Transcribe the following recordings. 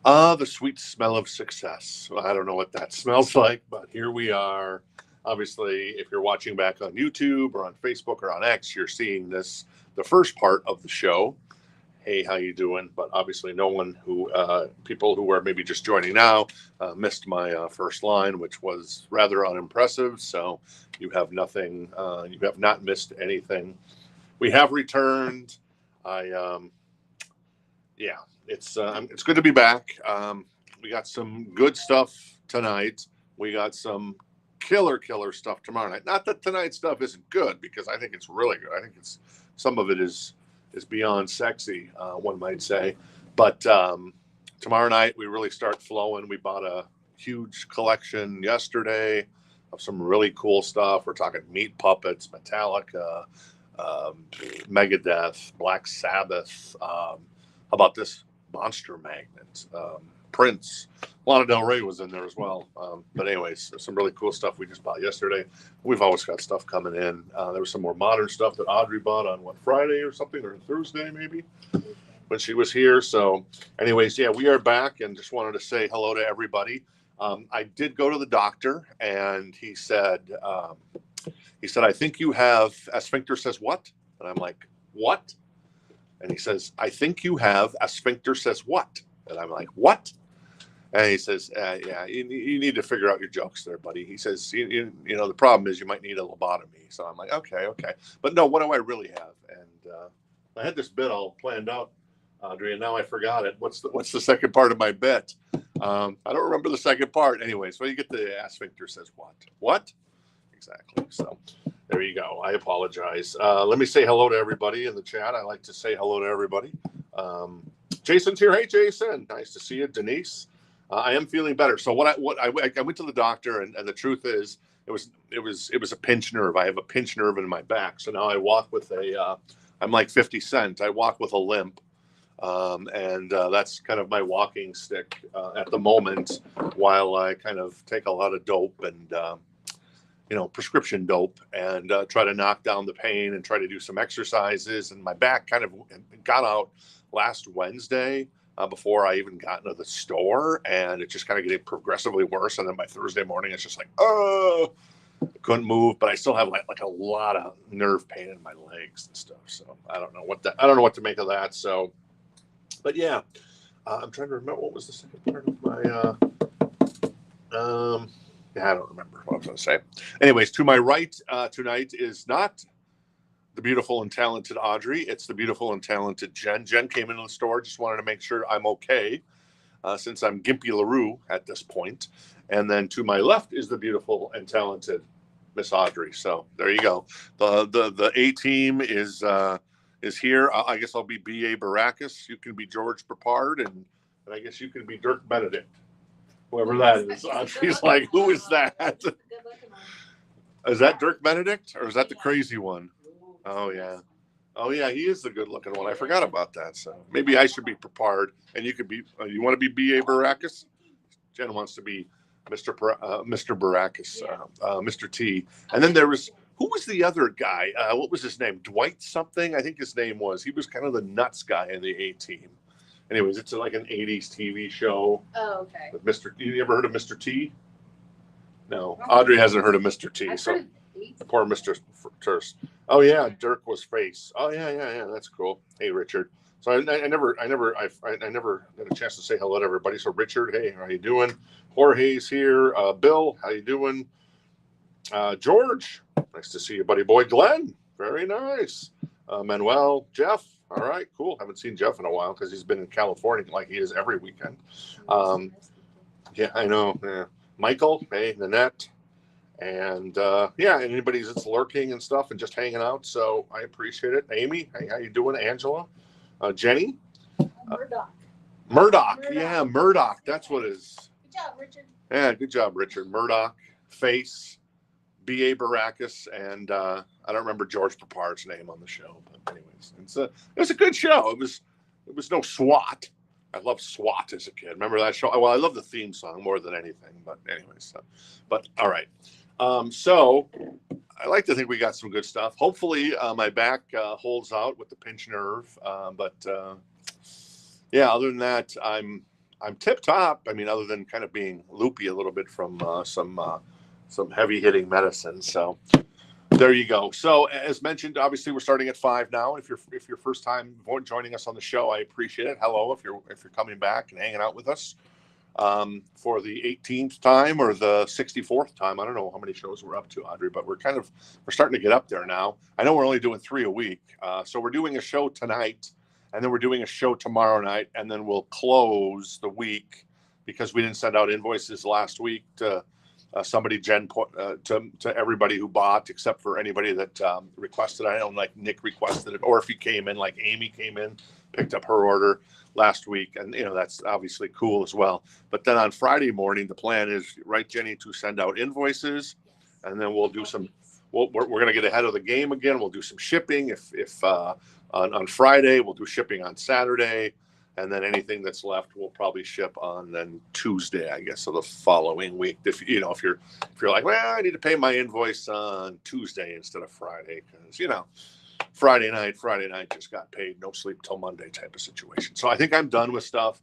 The sweet smell of success. Well, I don't know what that smells like, but here we are. Obviously, if you're watching back on YouTube or on Facebook or on X, you're seeing this, the first part of the show. Hey, how you doing? But obviously, no one who, people who are maybe just joining now, missed my first line, which was rather unimpressive. So you have nothing, you have not missed anything. We have returned. I, yeah, it's good to be back. We got some good stuff tonight. We got some killer stuff tomorrow night. Not that tonight's stuff isn't good, because I think it's really good. I think it's some of it is beyond sexy, one might say. But tomorrow night we really start flowing. We bought a huge collection yesterday of some really cool stuff. We're talking Meat Puppets, Metallica, Megadeth, Black Sabbath. How about this Monster Magnet? Prince. Lana Del Rey was in there as well. But anyways, some really cool stuff we just bought yesterday. We've always got stuff coming in. There was some more modern stuff that Audrey bought on Friday or something, or Thursday maybe, when she was here. So anyways, yeah, we are back, and just wanted to say hello to everybody. I did go to the doctor, and he said, I think you have, a sphincter says what? And I'm like, what? And he says, I think you have, a sphincter says what? And I'm like, what? And he says, yeah, you need to figure out your jokes there, buddy. He says, you know, the problem is you might need a lobotomy. So I'm like, okay. But no, what do I really have? And I had this bit all planned out, Audrey, and now I forgot it. What's the second part of my bit? I don't remember the second part. Anyway, so you get the sphincter says what? What? Exactly. So there you go. I apologize. Let me say hello to everybody in the chat. I like to say hello to everybody. Jason's here. Hey, Jason. Nice to see you. Denise. I am feeling better. So I went to the doctor, and the truth is it was a pinched nerve. I have a pinched nerve in my back. So now I walk with I'm like 50 Cent. I walk with a limp. And that's kind of my walking stick at the moment, while I kind of take a lot of dope and prescription dope, and try to knock down the pain and try to do some exercises. And my back kind of got out last Wednesday, before I even got into the store, and it just kind of getting progressively worse. And then by Thursday morning, it's just like, oh, I couldn't move, but I still have like a lot of nerve pain in my legs and stuff. So I don't know what to make of that. So, but yeah, I'm trying to remember what was the second part of my. Yeah, I don't remember what I was going to say. Anyways, to my right tonight is not the beautiful and talented Audrey. It's the beautiful and talented Jen. Jen came into the store, just wanted to make sure I'm okay, since I'm Gimpy LaRue at this point. And then to my left is the beautiful and talented Miss Audrey. So there you go. The A team is here. I guess I'll be B.A. Baracus. You can be George Papard, and I guess you can be Dirk Benedict. Whoever that is. Audrey's like, who is that? Is that Dirk Benedict, or is that the crazy one? Oh yeah, he is the good-looking one. I forgot about that. So maybe I should be Papard, and you could be. You want to be B.A. Baracus? Jen wants to be Mr. Baracus, Mr. T. And then there was, who was the other guy? What was his name? Dwight something, I think his name was. He was kind of the nuts guy in the A team. Anyways, it's like an 80s TV show. Oh, okay. With Mr. You ever heard of Mr. T? No. Audrey hasn't heard of Mr. T. So poor Mr. Turst. Oh yeah, Dirk was face. Oh yeah. That's cool. Hey Richard. So I never had a chance to say hello to everybody. So Richard, hey, how you doing? Jorge's here. Bill, how you doing? George, nice to see you, buddy boy. Glenn, very nice. Manuel, Jeff. All right, cool. Haven't seen Jeff in a while because he's been in California like he is every weekend. Yeah, I know. Yeah. Michael, hey, Nanette, and anybody that's lurking and stuff and just hanging out. So I appreciate it. Amy, hey, how you doing? Angela, Jenny, Murdoch. Yeah, Murdoch. That's what it is. Good job, Richard. Yeah, good job, Richard. Murdoch, Face, B.A. Baracus, and I don't remember George Papard's name on the show, but anyways, it was a good show. It was no SWAT. I loved SWAT as a kid. Remember that show? Well, I love the theme song more than anything, but anyways. But all right. So I like to think we got some good stuff. Hopefully my back holds out with the pinch nerve. But other than that, I'm I'm tip top. I mean, other than kind of being loopy a little bit from some heavy hitting medicine. So there you go. So as mentioned, obviously we're starting at 5 now. If you're first time joining us on the show, I appreciate it. Hello, if you're coming back and hanging out with us for the 18th time or the 64th time. I don't know how many shows we're up to, Audrey, but we're starting to get up there now. I know we're only doing 3 a week, so we're doing a show tonight, and then we're doing a show tomorrow night, and then we'll close the week because we didn't send out invoices last week to somebody, Jen, to everybody who bought, except for anybody that requested. I don't like Nick requested it, or if he came in, like Amy came in, picked up her order last week, and that's obviously cool as well. But then on Friday morning, the plan is, right, Jenny, to send out invoices, and then we'll do some. We're going to get ahead of the game again. We'll do some shipping. If on Friday, we'll do shipping on Saturday. And then anything that's left, we'll probably ship on then Tuesday, I guess, of the following week. If you're like, well, I need to pay my invoice on Tuesday instead of Friday, because Friday night just got paid, no sleep till Monday type of situation. So I think I'm done with stuff.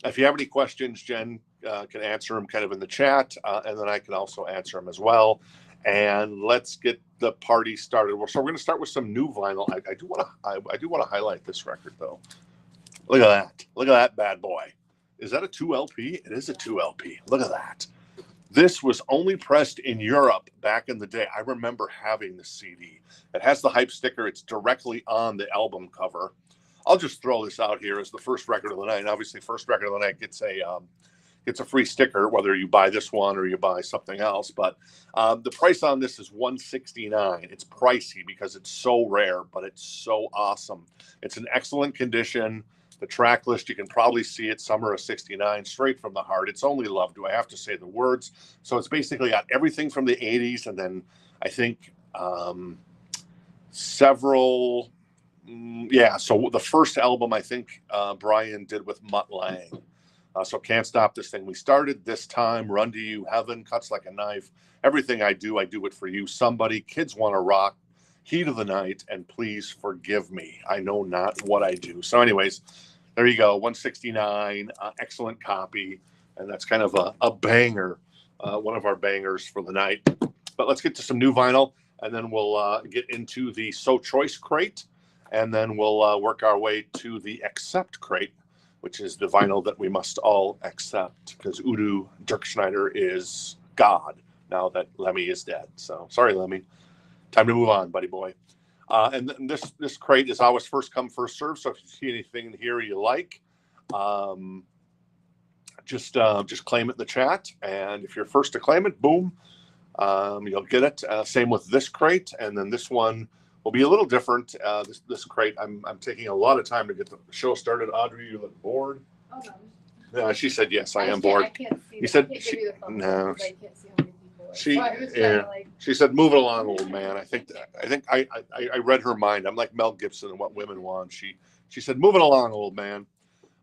If you have any questions, Jen can answer them kind of in the chat, and then I can also answer them as well. And let's get the party started. So we're going to start with some new vinyl. I do want to highlight this record though. Look at that. Look at that bad boy. Is that a 2 LP? It is a 2 LP. Look at that. This was only pressed in Europe back in the day. I remember having the CD. It has the hype sticker. It's directly on the album cover. I'll just throw this out here as the first record of the night. And obviously, first record of the night gets a free sticker, whether you buy this one or you buy something else. But the price on this is $169. It's pricey because it's so rare, but it's so awesome. It's in excellent condition. The track list, you can probably see it, Summer of 69, straight from the heart. It's only love. Do I have to say the words? So it's basically got everything from the 80s, and then I think several, so the first album I think Bryan did with Mutt Lange. So Can't Stop This Thing We Started, This Time, Run to You, Heaven, Cuts Like a Knife, Everything I Do It For You, Somebody, Kids Wanna Rock, Heat of the Night, and Please Forgive Me. I Know Not What I Do. So anyways, there you go, 169, excellent copy, and that's kind of a banger, one of our bangers for the night. But let's get to some new vinyl, and then we'll get into the So Choice crate, and then we'll work our way to the Accept crate, which is the vinyl that we must all accept, because Udo Dirkschneider is God now that Lemmy is dead. So sorry, Lemmy. Time to move on, buddy boy. And this crate is always first come, first serve. So if you see anything here you like, just claim it in the chat. And if you're first to claim it, boom, you'll get it. Same with this crate. And then this one will be a little different. This crate, I'm taking a lot of time to get the show started. Audrey, you look bored. Oh, no. No, she said, yes, I am bored. I can't see. You said, no. I can't see how many she said, move it along, old man. I think I read her mind. I'm like Mel Gibson and What Women Want. She said, move it along, old man.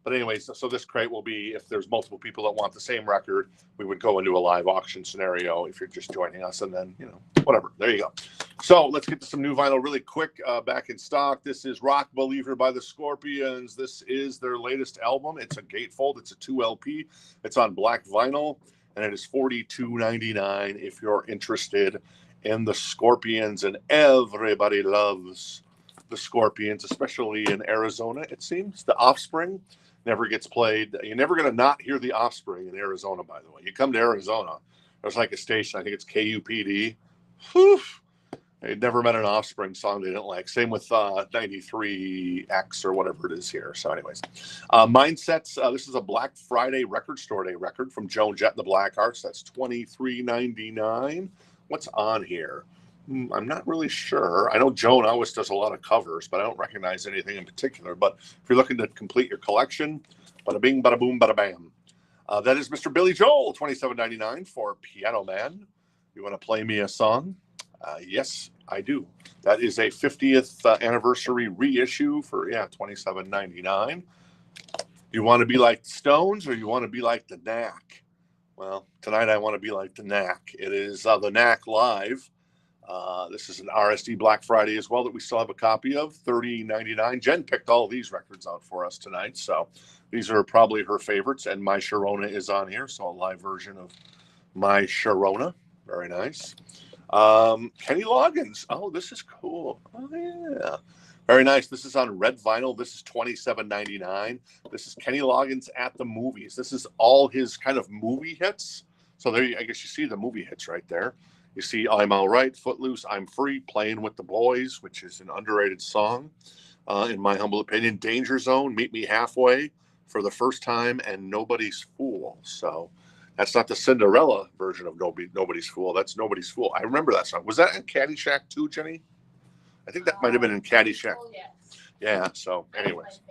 But anyways, so this crate will be, if there's multiple people that want the same record, we would go into a live auction scenario if you're just joining us, and then, whatever. There you go. So let's get to some new vinyl really quick. Back in stock. This is Rock Believer by the Scorpions. This is their latest album. It's a gatefold. It's a 2 LP. It's on black vinyl, and it is $42.99 if you're interested in the Scorpions. And everybody loves the Scorpions, especially in Arizona, it seems. The Offspring never gets played. You're never going to not hear the Offspring in Arizona, by the way. You come to Arizona, there's like a station, I think it's KUPD. Whew. They'd never met an Offspring song they didn't like. Same with 93X or whatever it is here. So anyways, Mindsets. This is a Black Friday Record Store Day record from Joan Jett and the Blackhearts. That's $23.99. What's on here? I'm not really sure. I know Joan always does a lot of covers, but I don't recognize anything in particular. But if you're looking to complete your collection, bada bing, bada boom, bada bam. That is Mr. Billy Joel, $27.99 for Piano Man. You want to play me a song? Yes, I do. That is a 50th anniversary reissue for, $27.99. You want to be like the Stones or you want to be like the Knack? Well, tonight I want to be like the Knack. It is the Knack Live. This is an RSD Black Friday as well that we still have a copy of, $30.99. Jen picked all these records out for us tonight, so these are probably her favorites. And My Sharona is on here, so a live version of My Sharona. Very nice. Kenny Loggins. Oh, this is cool. Oh, yeah. Very nice. This is on red vinyl. This is $27.99. This is Kenny Loggins at the Movies. This is all his kind of movie hits. So there, I guess you see the movie hits right there. You see I'm All Right, Footloose, I'm Free, Playing with the Boys, which is an underrated song, in my humble opinion. Danger Zone, Meet Me Halfway, For the First Time, and Nobody's Fool. So that's not the Cinderella version of Nobody's Fool. That's Nobody's Fool. I remember that song. Was that in Caddyshack too, Jenny? I think that might have been in Caddyshack. Yes. Yeah, so anyways.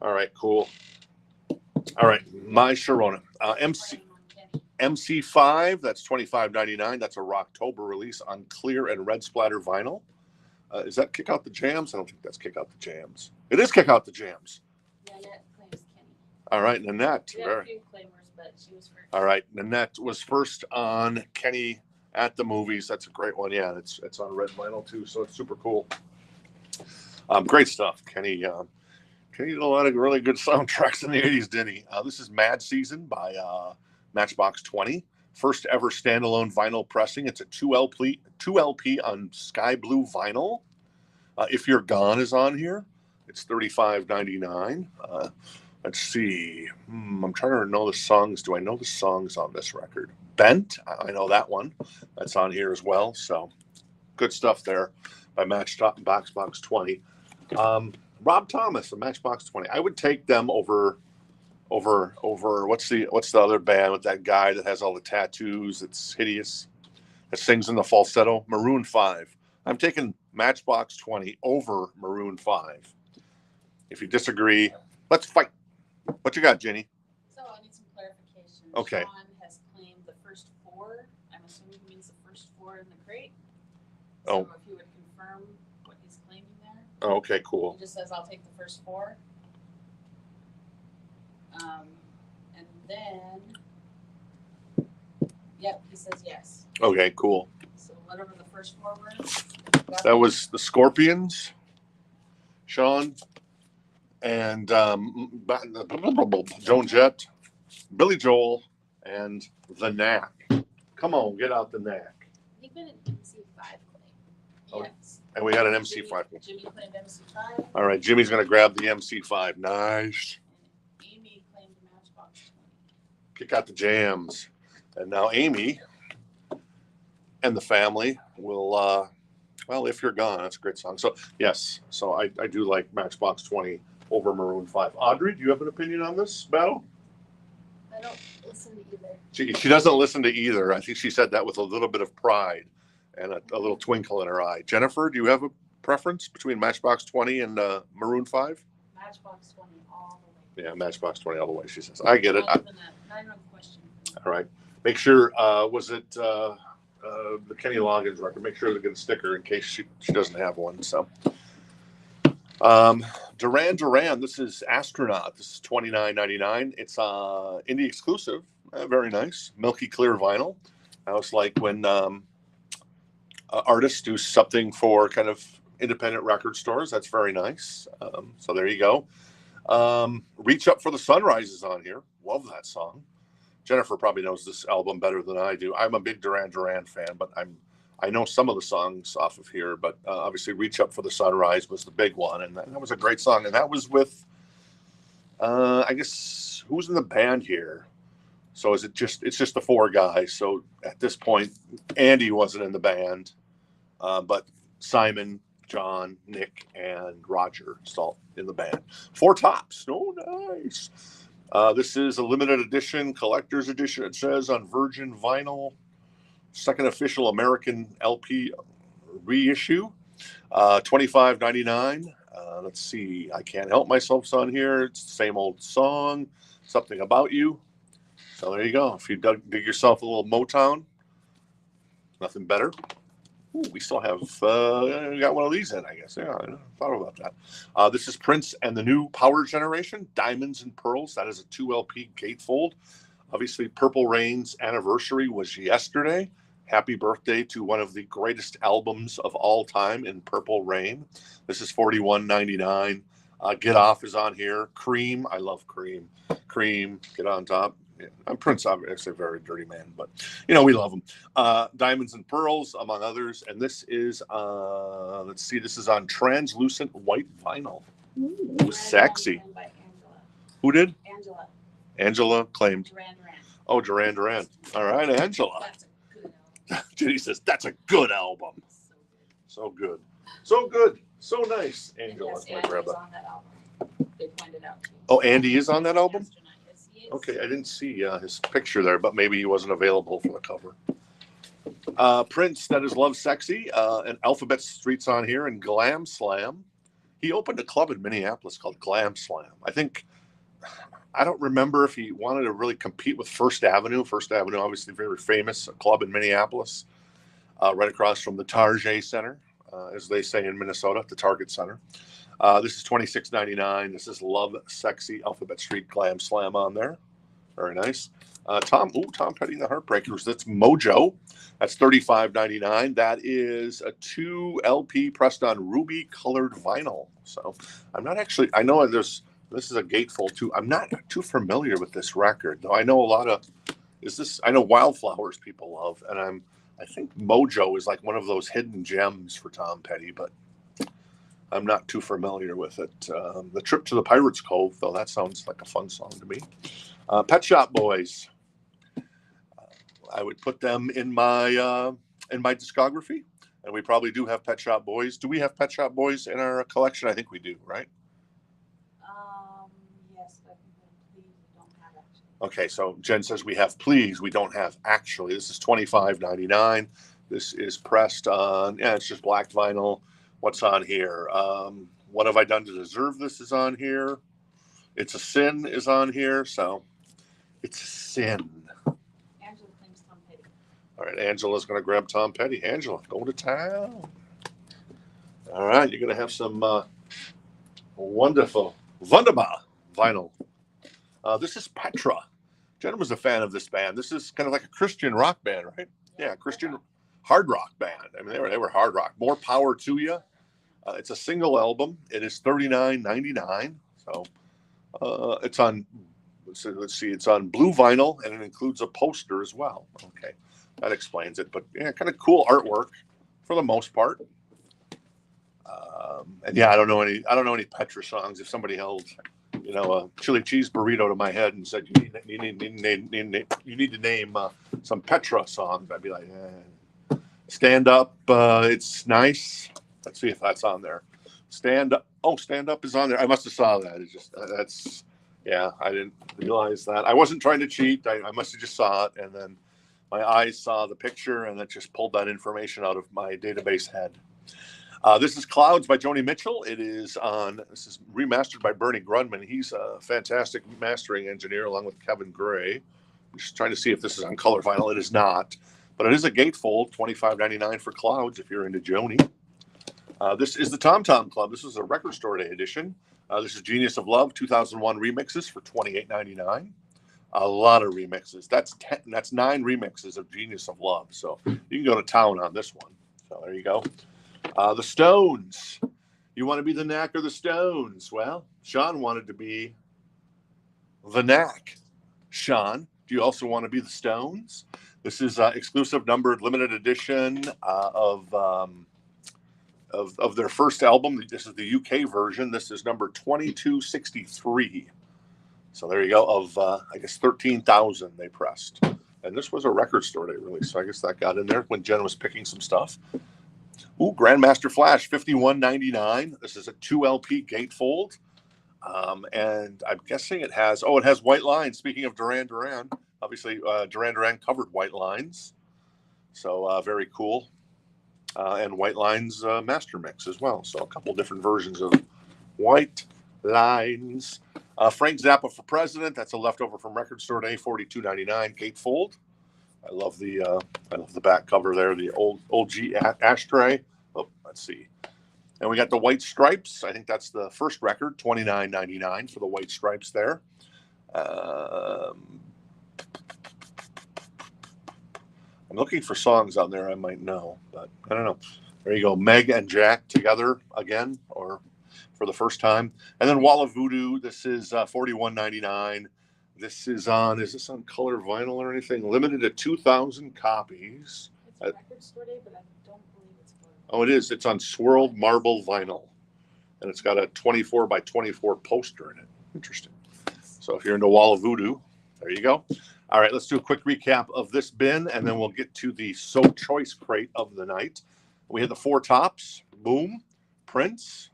All right, cool. All right, My Sharona. MC5, that's $25.99. That's a Rocktober release on clear and red splatter vinyl. Is that Kick Out the Jams? I don't think that's Kick Out the Jams. It is Kick Out the Jams. Nanette claims Kenny. All right, Nanette. We had a few claimers, but she was first. All right, Nanette was first on Kenny at the Movies. That's a great one. Yeah, it's on red vinyl too, so it's super cool. Great stuff. Kenny did a lot of really good soundtracks in the 80s, didn't he? This is Mad Season by Matchbox 20. First ever standalone vinyl pressing. It's a 2LP on sky blue vinyl. If You're Gone is on here. It's $35.99. Let's see. I'm trying to know the songs. Do I know the songs on this record? Bent. I know that one. That's on here as well. So good stuff there by Matchbox 20. Rob Thomas of Matchbox 20. I would take them over what's the other band with that guy that has all the tattoos? It's hideous. That sings in the falsetto. Maroon 5. I'm taking Matchbox 20 over Maroon 5. If you disagree, let's fight. What you got, Jenny? So I need some clarification. Okay. Sean has claimed the first 4. I'm assuming he means the first 4 in the crate. So if you would confirm what he's claiming there. Oh, okay, cool. He just says, I'll take the first 4. And then, yep, he says yes. Okay, cool. So whatever the first 4 were. That was the Scorpions, Sean, and Joan Jett, Billy Joel, and The Knack. Come on, get out The Knack. He been an MC5 claim. Yes. And we had an MC5. Jimmy claimed MC5. All right, Jimmy's going to grab the MC5. Nice. And Amy claimed Matchbox 20. Kick Out the Jams. And now Amy and the family will, If You're Gone. That's a great song. So, yes. So I do like Matchbox 20 over Maroon 5. Audrey, do you have an opinion on this battle? I don't listen to either. She doesn't listen to either. I think she said that with a little bit of pride and a little twinkle in her eye. Jennifer, do you have a preference between Matchbox 20 and Maroon 5? Matchbox 20 all the way. Yeah, Matchbox 20 all the way, she says. I get it. Not even a question. All right. Make sure, was it the Kenny Loggins record? Make sure to get a sticker in case she doesn't have one. So, Duran Duran, this is Astronaut. This is $29.99. It's indie exclusive. Very nice. Milky clear vinyl. That was like when artists do something for kind of independent record stores. That's very nice. So there you go. Reach Up for the Sunrise is on here. Love that song. Jennifer probably knows this album better than I do. I'm a big Duran Duran fan, but I know some of the songs off of here, but obviously Reach Up for the Sunrise was the big one, and that was a great song. And that was with, I guess, who's in the band here? So it's just the 4 guys. So at this point, Andy wasn't in the band, but Simon, John, Nick, and Roger still in the band. 4 tops. Oh, nice. This is a limited edition, collector's edition, it says, on Virgin Vinyl. Second official American LP reissue. $25.99. Let's see. I Can't Help Myself's on here. It's the same old song. Something About You. So there you go. If you dig yourself a little Motown, nothing better. Ooh, we still have we got one of these in, I guess. Yeah, I thought about that. This is Prince and the New Power Generation, Diamonds and Pearls. That is a 2 LP gatefold. Obviously, Purple Rain's anniversary was yesterday. Happy birthday to one of the greatest albums of all time in Purple Rain. This is $41.99. Get Off is on here. Cream, I love Cream. Cream, Get On Top. Yeah, I'm Prince, obviously a very dirty man, but we love him. Diamonds and Pearls, among others. And this is, let's see, this is on translucent white vinyl. Ooh, sexy. Who did? Angela. Angela claimed. Duran Duran. Oh, Duran Duran. All right, Angela. That's a good album. Jenny says, that's a good album. So good. So good. So nice, Angela. Yes, Andy's on that album. They pointed out to you. Oh, Andy is on that album? Yes, he is. Okay, I didn't see his picture there, but maybe he wasn't available for the cover. Prince, That Is Love Sexy, and Alphabet Street's on here, and Glam Slam. He opened a club in Minneapolis called Glam Slam. I don't remember if he wanted to really compete with First Avenue. First Avenue, obviously very famous, a club in Minneapolis, right across from the Target Center, as they say in Minnesota, the Target Center. This is $26.99. This is Love Sexy, Alphabet Street Glam Slam on there. Very nice. Tom Petty and the Heartbreakers. That's Mojo. That's $35.99. That is a 2 LP pressed on ruby colored vinyl. So I'm not actually, I know this is a gatefold too. I'm not too familiar with this record, though. I know I know Wildflowers people love, and I think Mojo is like one of those hidden gems for Tom Petty, but I'm not too familiar with it. The Trip to the Pirates Cove, though, that sounds like a fun song to me. Pet Shop Boys. I would put them in my discography, and we probably do have Pet Shop Boys. Do we have Pet Shop Boys in our collection? I think we do, right? Yes, but Please, we don't have actually. Okay, so Jen says we have Please, we don't have Actually. This is $25.99. This is pressed on, it's just black vinyl. What's on here? What Have I Done to Deserve This is on here. It's a Sin is on here, so it's a sin. Angela claims Tom Petty. All right, Angela's going to grab Tom Petty. Angela, go to town. All right, you're going to have some wonderful, wunderbar vinyl. This is Petra. Jen was a fan of this band. This is kind of like a Christian rock band, right? Yeah, Christian hard rock band. I mean, they were hard rock. More power to you. It's a single album. It is $39.99. So it's on. Let's see. It's on blue vinyl, and it includes a poster as well. Okay, that explains it. But yeah, kind of cool artwork for the most part. And yeah, I don't know any Petra songs. If somebody held, a chili cheese burrito to my head and said you need to name some Petra songs, I'd be like, Stand Up. It's nice. Let's see if that's on there. Stand Up. Oh, Stand Up is on there. I must have saw that. It's just I didn't realize that. I wasn't trying to cheat. I must have just saw it, and then my eyes saw the picture, and it just pulled that information out of my database head. This is Clouds by Joni Mitchell. This is remastered by Bernie Grunman. He's a fantastic mastering engineer along with Kevin Gray. I'm just trying to see if this is on color vinyl. It is not, but it is a gatefold, $25.99 for Clouds if you're into Joni. This is the Tom Tom Club. This is a record store day edition. This is Genius of Love 2001 remixes for $28.99. A lot of remixes. That's 9 remixes of Genius of Love. So you can go to town on this one. So there you go. The Stones. You want to be the Knack or the Stones? Well, Sean wanted to be the Knack. Sean, do you also want to be the Stones? This is exclusive numbered limited edition of their first album. This is the UK version. This is number 2263. So there you go. Of I guess 13,000 they pressed, and this was a record store day release. So I guess that got in there when Jen was picking some stuff. Ooh, Grandmaster Flash, $51.99. This is a 2 LP gatefold, and I'm guessing it has White Lines. Speaking of Duran Duran, obviously Duran Duran covered White Lines, so very cool. And White Lines master mix as well. So a couple different versions of White Lines. Frank Zappa for President. That's a leftover from Record Store Day, $42.99 gatefold. I love the back cover there, the old G ashtray. Oh, let's see. And we got the White Stripes. I think that's the first record, $29.99 for the White Stripes there. I'm I'm looking for songs on there I might know, but I don't know. There you go. Meg and Jack together again, or for the first time. And then Wall of Voodoo. This is $41.99. This is on, is this on color vinyl or anything? Limited to 2,000 copies. It's a record store day, but I don't believe it's color. Oh, it is. It's on swirled marble vinyl. And it's got a 24 by 24 poster in it. Interesting. So if you're into Wall of Voodoo, there you go. All right, let's do a quick recap of this bin, and then we'll get to the So Choice crate of the night. We had the Four Tops, boom, Prince.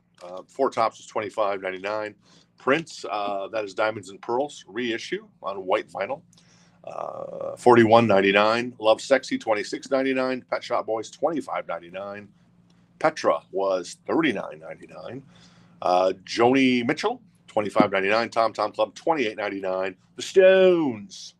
Four Tops was $25.99. Prince, that is Diamonds and Pearls, reissue on white vinyl, $41.99. Love Sexy, $26.99. Pet Shop Boys, $25.99. Petra was $39.99. Joni Mitchell, $25.99. Tom Tom Club, $28.99. The Stones,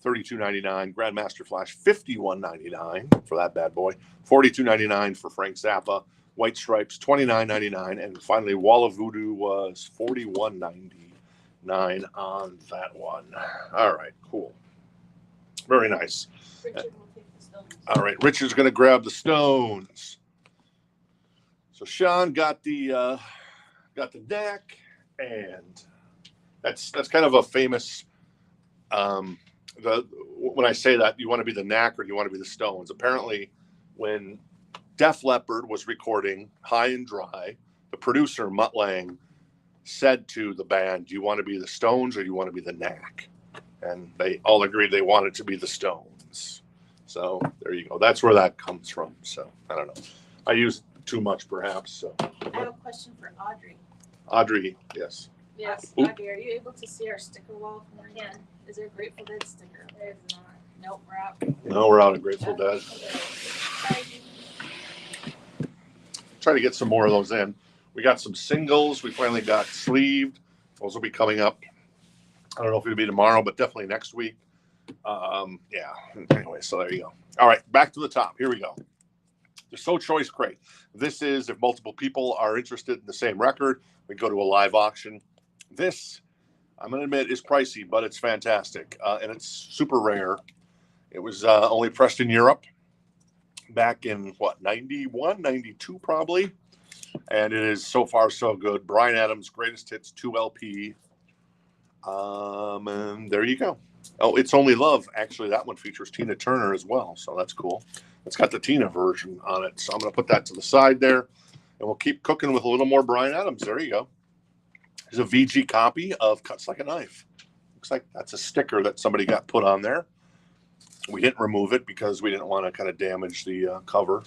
$32.99. Grandmaster Flash, $51.99 for that bad boy. $42.99 for Frank Zappa. White Stripes, $29.99. And finally, Wall of Voodoo was $41.99 on that one. All right, cool. Very nice. Richard will take the Stones. All right, Richard's going to grab the Stones. So Sean got the deck, and that's kind of a famous. When I say that, you want to be the Knack or you want to be the Stones. Apparently, when Def Leppard was recording High and Dry, the producer Mutt Lange said to the band, "Do you want to be the Stones or do you want to be the Knack?" And they all agreed they wanted to be the Stones. So there you go. That's where that comes from. So I don't know. I use too much, perhaps. So I have a question for Audrey. Audrey, yes. Yes, Ooh. Audrey, are you able to see our sticker wall from right now? Is there a Grateful Dead sticker? There is not. Nope, we're out. No, we're out of Grateful Dead. Try to get some more of those in. We got some singles. We finally got sleeved. Those will be coming up. I don't know if it'll be tomorrow, but definitely next week. Yeah. Anyway, so there you go. All right, back to the top. Here we go. The So Choice crate. This is if multiple people are interested in the same record, we go to a live auction. This, I'm going to admit, is pricey, but it's fantastic. And it's super rare. It was only pressed in Europe back in, 91, 92 probably. And it is so far so good. Bryan Adams' Greatest Hits 2 LP. And there you go. Oh, It's Only Love. Actually, that one features Tina Turner as well. So that's cool. It's got the Tina version on it. So I'm going to put that to the side there. And we'll keep cooking with a little more Bryan Adams. There you go. There's a VG copy of Cuts Like a Knife. Looks like that's a sticker that somebody got put on there. We didn't remove it because we didn't want to kind of damage the cover.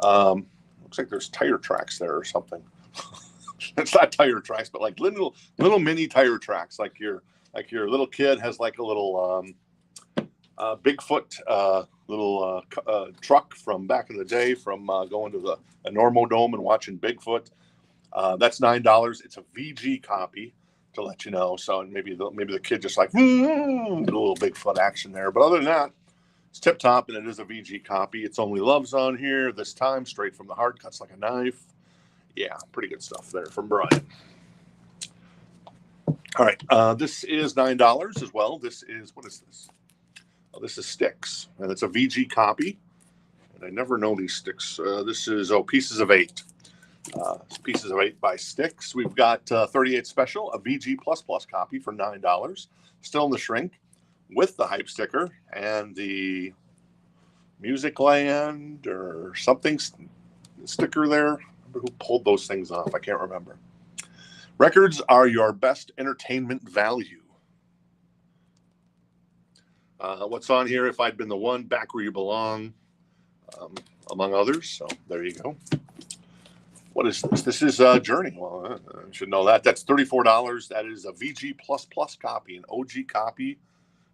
Looks like there's tire tracks there or something. It's not tire tracks, but like little mini tire tracks. Like your little kid has like a little Bigfoot little truck from back in the day from going to a Normo Dome and watching Bigfoot. That's $9. It's a VG copy, to let you know. So maybe the kid just like a little Bigfoot action there. But other than that, it's tip top, and it is a VG copy. It's Only Love's on here this time, straight from the heart, Cuts Like a Knife. Yeah, pretty good stuff there from Bryan. All right, this is $9 as well. This is, what is this? Oh, this is Sticks, and it's a VG copy. And I never know these sticks. This is Pieces of 8. Pieces of 8 by Sticks. We've got 38 Special, a VG++ copy for $9. Still in the shrink with the hype sticker and the Music Land or something sticker there. Who pulled those things off? I can't remember. Records are your best entertainment value. What's on here? If I'd Been the One, Back Where You Belong, among others. So there you go. What is this? This is Journey. Well, I should know that. That's $34. That is a VG++ copy, an OG copy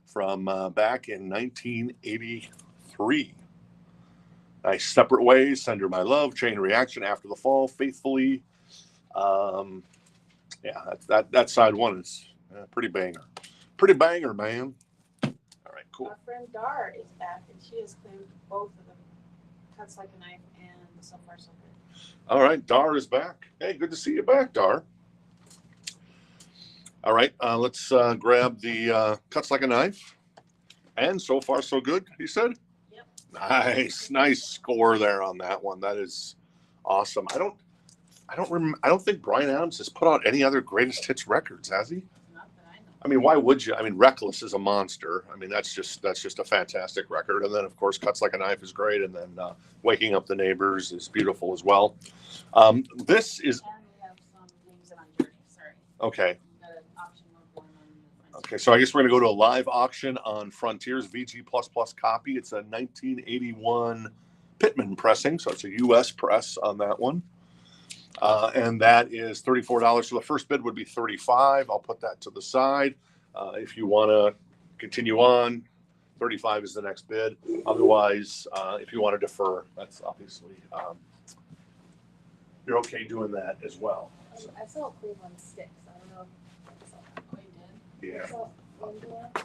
from back in 1983. Nice. Separate Ways, Send Her My Love, Chain Reaction, After the Fall, Faithfully. Yeah, that side one is pretty banger. Pretty banger, man. All right, cool. Our friend Dar is back, and she has claimed both of them, Cuts Like a Knife and the So Far So Good. All right, Dar is back. Hey, good to see you back, Dar. All right, let's grab the Cuts Like a Knife and So Far So Good, he said? Yep. Nice score there on that one. That is awesome. I don't think Bryan Adams has put out any other greatest hits records, has he? Not that I know. I mean, why would you? I mean, Reckless is a monster. I mean, that's just a fantastic record. And then, of course, Cuts Like a Knife is great. And then Waking Up the Neighbors is beautiful as well. This is And we have some Leaves It on Journey. Sorry. okay. We got an option mode going on in the Okay, so I guess we're going to go to a live auction on Frontiers VG++ copy. It's a 1981 Pittman pressing, so it's a U.S. press on that one. And that is $34. So the first bid would be $35. I'll put that to the side. If you want to continue on, $35 is the next bid. Otherwise, if you want to defer, that's obviously you're okay doing that as well. So, I saw Cleveland Sticks. I don't know if I saw that. Oh, you did? yeah. I saw Angela, I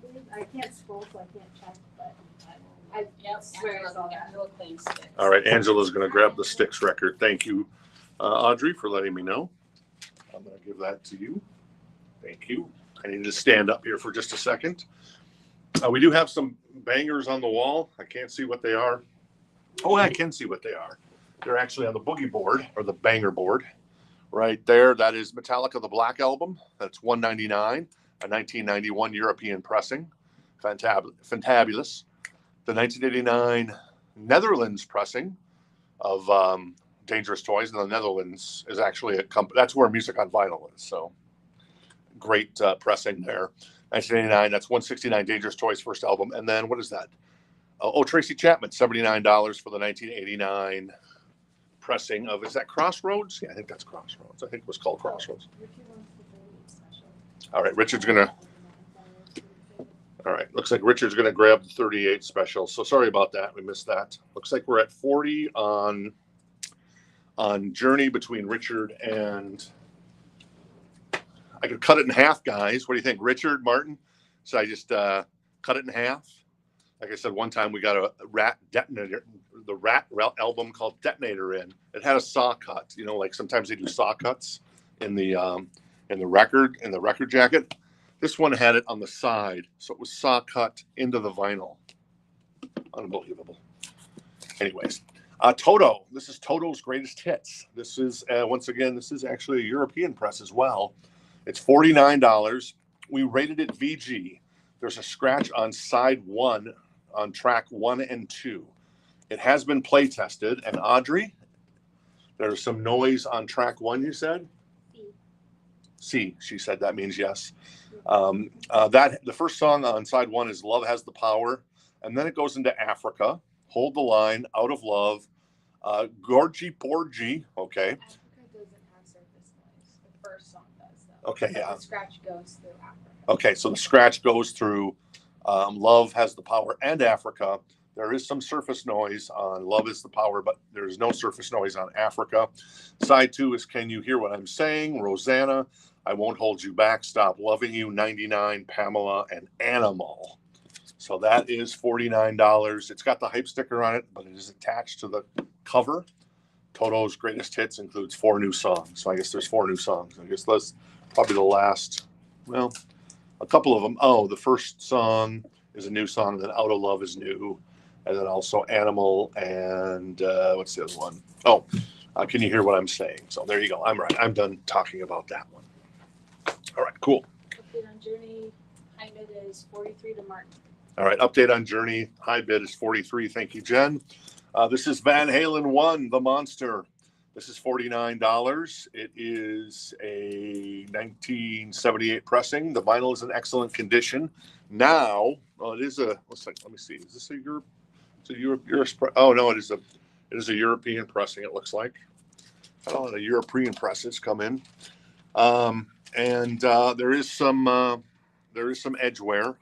believe. I can't scroll, so I can't check, but I Yep. swear I saw that. Angela claims sticks. All right, Angela's going to grab the Styx record. Thank you, Audrey, for letting me know. I'm going to give that to you. Thank you. I need to stand up here for just a second. We do have some bangers on the wall. I can't see what they are. Oh, I can see what they are. They're actually on the boogie board or the banger board right there. That is Metallica, the Black Album. That's $199, a 1991 European pressing. Fantabulous. The 1989 Netherlands pressing of Dangerous Toys in the Netherlands is actually a company. That's where Music on Vinyl is. So great pressing there. 1989, that's 169 Dangerous Toys first album. And then what is that? Tracy Chapman, $79 for the 1989 pressing of, is that Crossroads? Yeah, I think that's Crossroads. I think it was called Crossroads. Richard wants the 38 special. All right, Richard's going to, all right, looks like Richard's going to grab the 38 special. So sorry about that. We missed that. Looks like we're at 40 on Journey between Richard and, I could cut it in half, guys. What do you think, Richard, Martin? So I just cut it in half. Like I said, one time we got a Rat Detonator, the Rat album called Detonator in. It had a saw cut. You know, like sometimes they do saw cuts in the record jacket. This one had it on the side, so it was saw cut into the vinyl. Unbelievable. Anyways, Toto. This is Toto's greatest hits. This is once again, this is actually a European press as well. It's $49. We rated it VG. There's a scratch on side 1 on track 1 and 2. It has been play tested. And Audrey, there's some noise on track 1, you said? C. She said that means yes. The first song on side 1 is Love Has the Power. And then it goes into Africa, Hold the Line, Out of Love, Gorgy Porgy. Okay. Africa doesn't have surface noise. The first song does, though. Okay, But yeah. the scratch goes through Africa. Okay, so the scratch goes through Love Has the Power and Africa. There is some surface noise on Love Is the Power, but there's no surface noise on Africa. Side 2 is Can You Hear What I'm Saying? Rosanna, I Won't Hold You Back, Stop Loving You, 99, Pamela, and Animal. So that is $49. It's got the hype sticker on it, but it is attached to the cover. Toto's greatest hits includes 4 new songs. So I guess there's 4 new songs. I guess that's probably the last, well, a couple of them. Oh, the first song is a new song, and then Out of Love is new. And then also Animal and what's the other one? Oh, Can You Hear What I'm Saying? So there you go. I'm right. I'm done talking about that one. All right, cool. Update on Journey. High bid is 43 to Martin. All right, update on Journey. High bid is 43. Thank you, Jen. This is Van Halen 1, The Monster. This is $49. It is a 1978 pressing. The vinyl is in excellent condition. Now, it is a, let me see. Is this a Europe? It's a Europe. Oh no, it is a European pressing. It looks like. I don't know, the European presses come in, and there is some edge wear,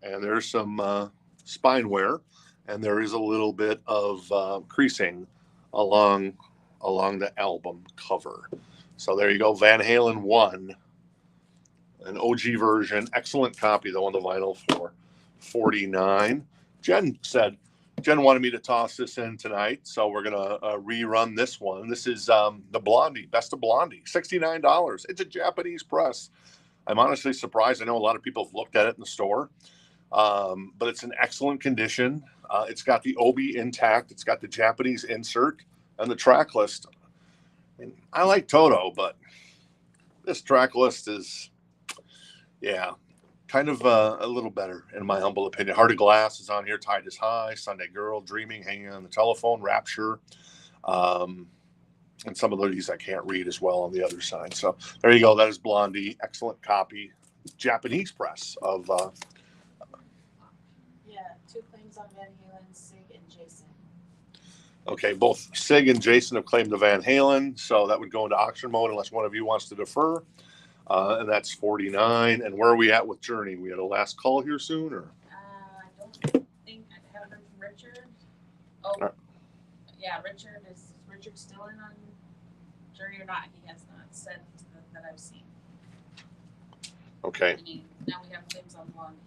and there's some spine wear, and there is a little bit of creasing along the album cover. So there you go, Van Halen 1, an OG version, excellent copy though on the vinyl for $49. Jen wanted me to toss this in tonight, so we're gonna rerun this one. This is the Blondie, Best of Blondie, $69. It's a Japanese press. I'm honestly surprised. I know a lot of people have looked at it in the store. but it's in excellent condition. It's got the obi intact. It's got the Japanese insert and the track list. And I like Toto, but this track list is, yeah, kind of a little better in my humble opinion. Heart of Glass is on here. Tide is High, Sunday Girl, Dreaming, Hanging on the Telephone, Rapture, and some of these I can't read as well on the other side. So there you go. That is Blondie. Excellent copy. Japanese press of. Yeah, 2 claims on Van Halen, Sig and Jason. Okay, both Sig and Jason have claimed the Van Halen, so that would go into auction mode unless one of you wants to defer. And that's 49. And where are we at with Journey? We had a last call here soon, or? I don't think I haven't heard from Richard. Oh, yeah, is Richard still in on Journey or not? He has not said that I've seen. Okay. Now we have claims on Blondie.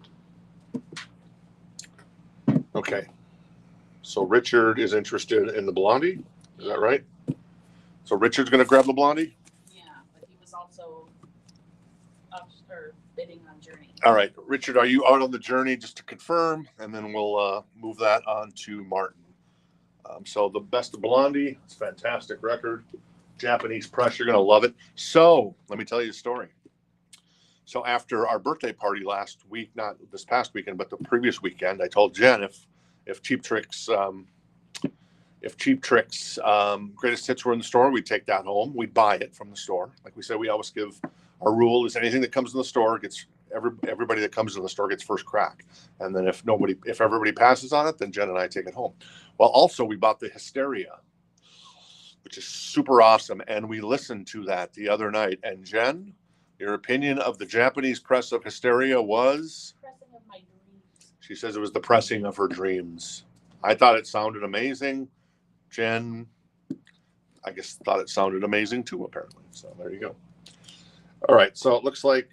Okay. So Richard is interested in the Blondie. Is that right? So Richard's going to grab the Blondie? Yeah, but he was also bidding on Journey. All right. Richard, are you out on the Journey, just to confirm? And then we'll move that on to Martin. So the Best of Blondie. It's a fantastic record. Japanese press. You're going to love it. So let me tell you a story. So after our birthday party last week, not this past weekend, but the previous weekend, I told Jen if Cheap Trick's greatest hits were in the store, we'd take that home. We'd buy it from the store. Like we said, we always give our rule is anything that comes in the store gets everybody that comes in the store gets first crack. And then if everybody passes on it, then Jen and I take it home. Well, also we bought the Hysteria, which is super awesome. And we listened to that the other night. And Jen, your opinion of the Japanese press of Hysteria was? Pressing of my dreams. She says it was the pressing of her dreams. I thought it sounded amazing. Jen, I guess, thought it sounded amazing too, apparently. So there you go. All right. So it looks like,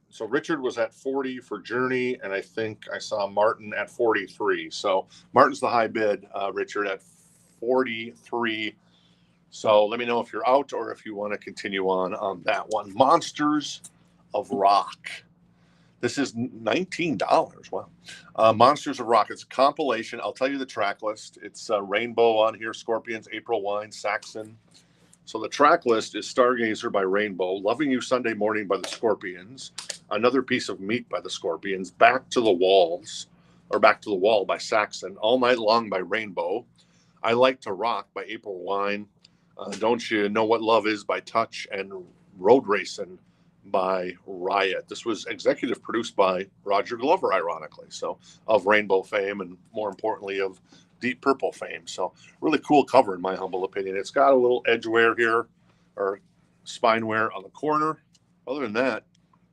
so Richard was at 40 for Journey, and I think I saw Martin at 43. So Martin's the high bid, Richard, at 43. So let me know if you're out or if you want to continue on that one. Monsters of Rock. This is $19. Wow. Monsters of Rock. It's a compilation. I'll tell you the track list. It's Rainbow on here, Scorpions, April Wine, Saxon. So the track list is Stargazer by Rainbow, Loving You Sunday Morning by the Scorpions, Another Piece of Meat by the Scorpions, Back to the Wall by Saxon, All Night Long by Rainbow, I Like to Rock by April Wine, Don't You Know What Love Is by Touch, and Road Racing by Riot. This was executive produced by Roger Glover, ironically, so of Rainbow fame and more importantly of Deep Purple fame. So really cool cover in my humble opinion. It's got a little edge wear here or spine wear on the corner. Other than that,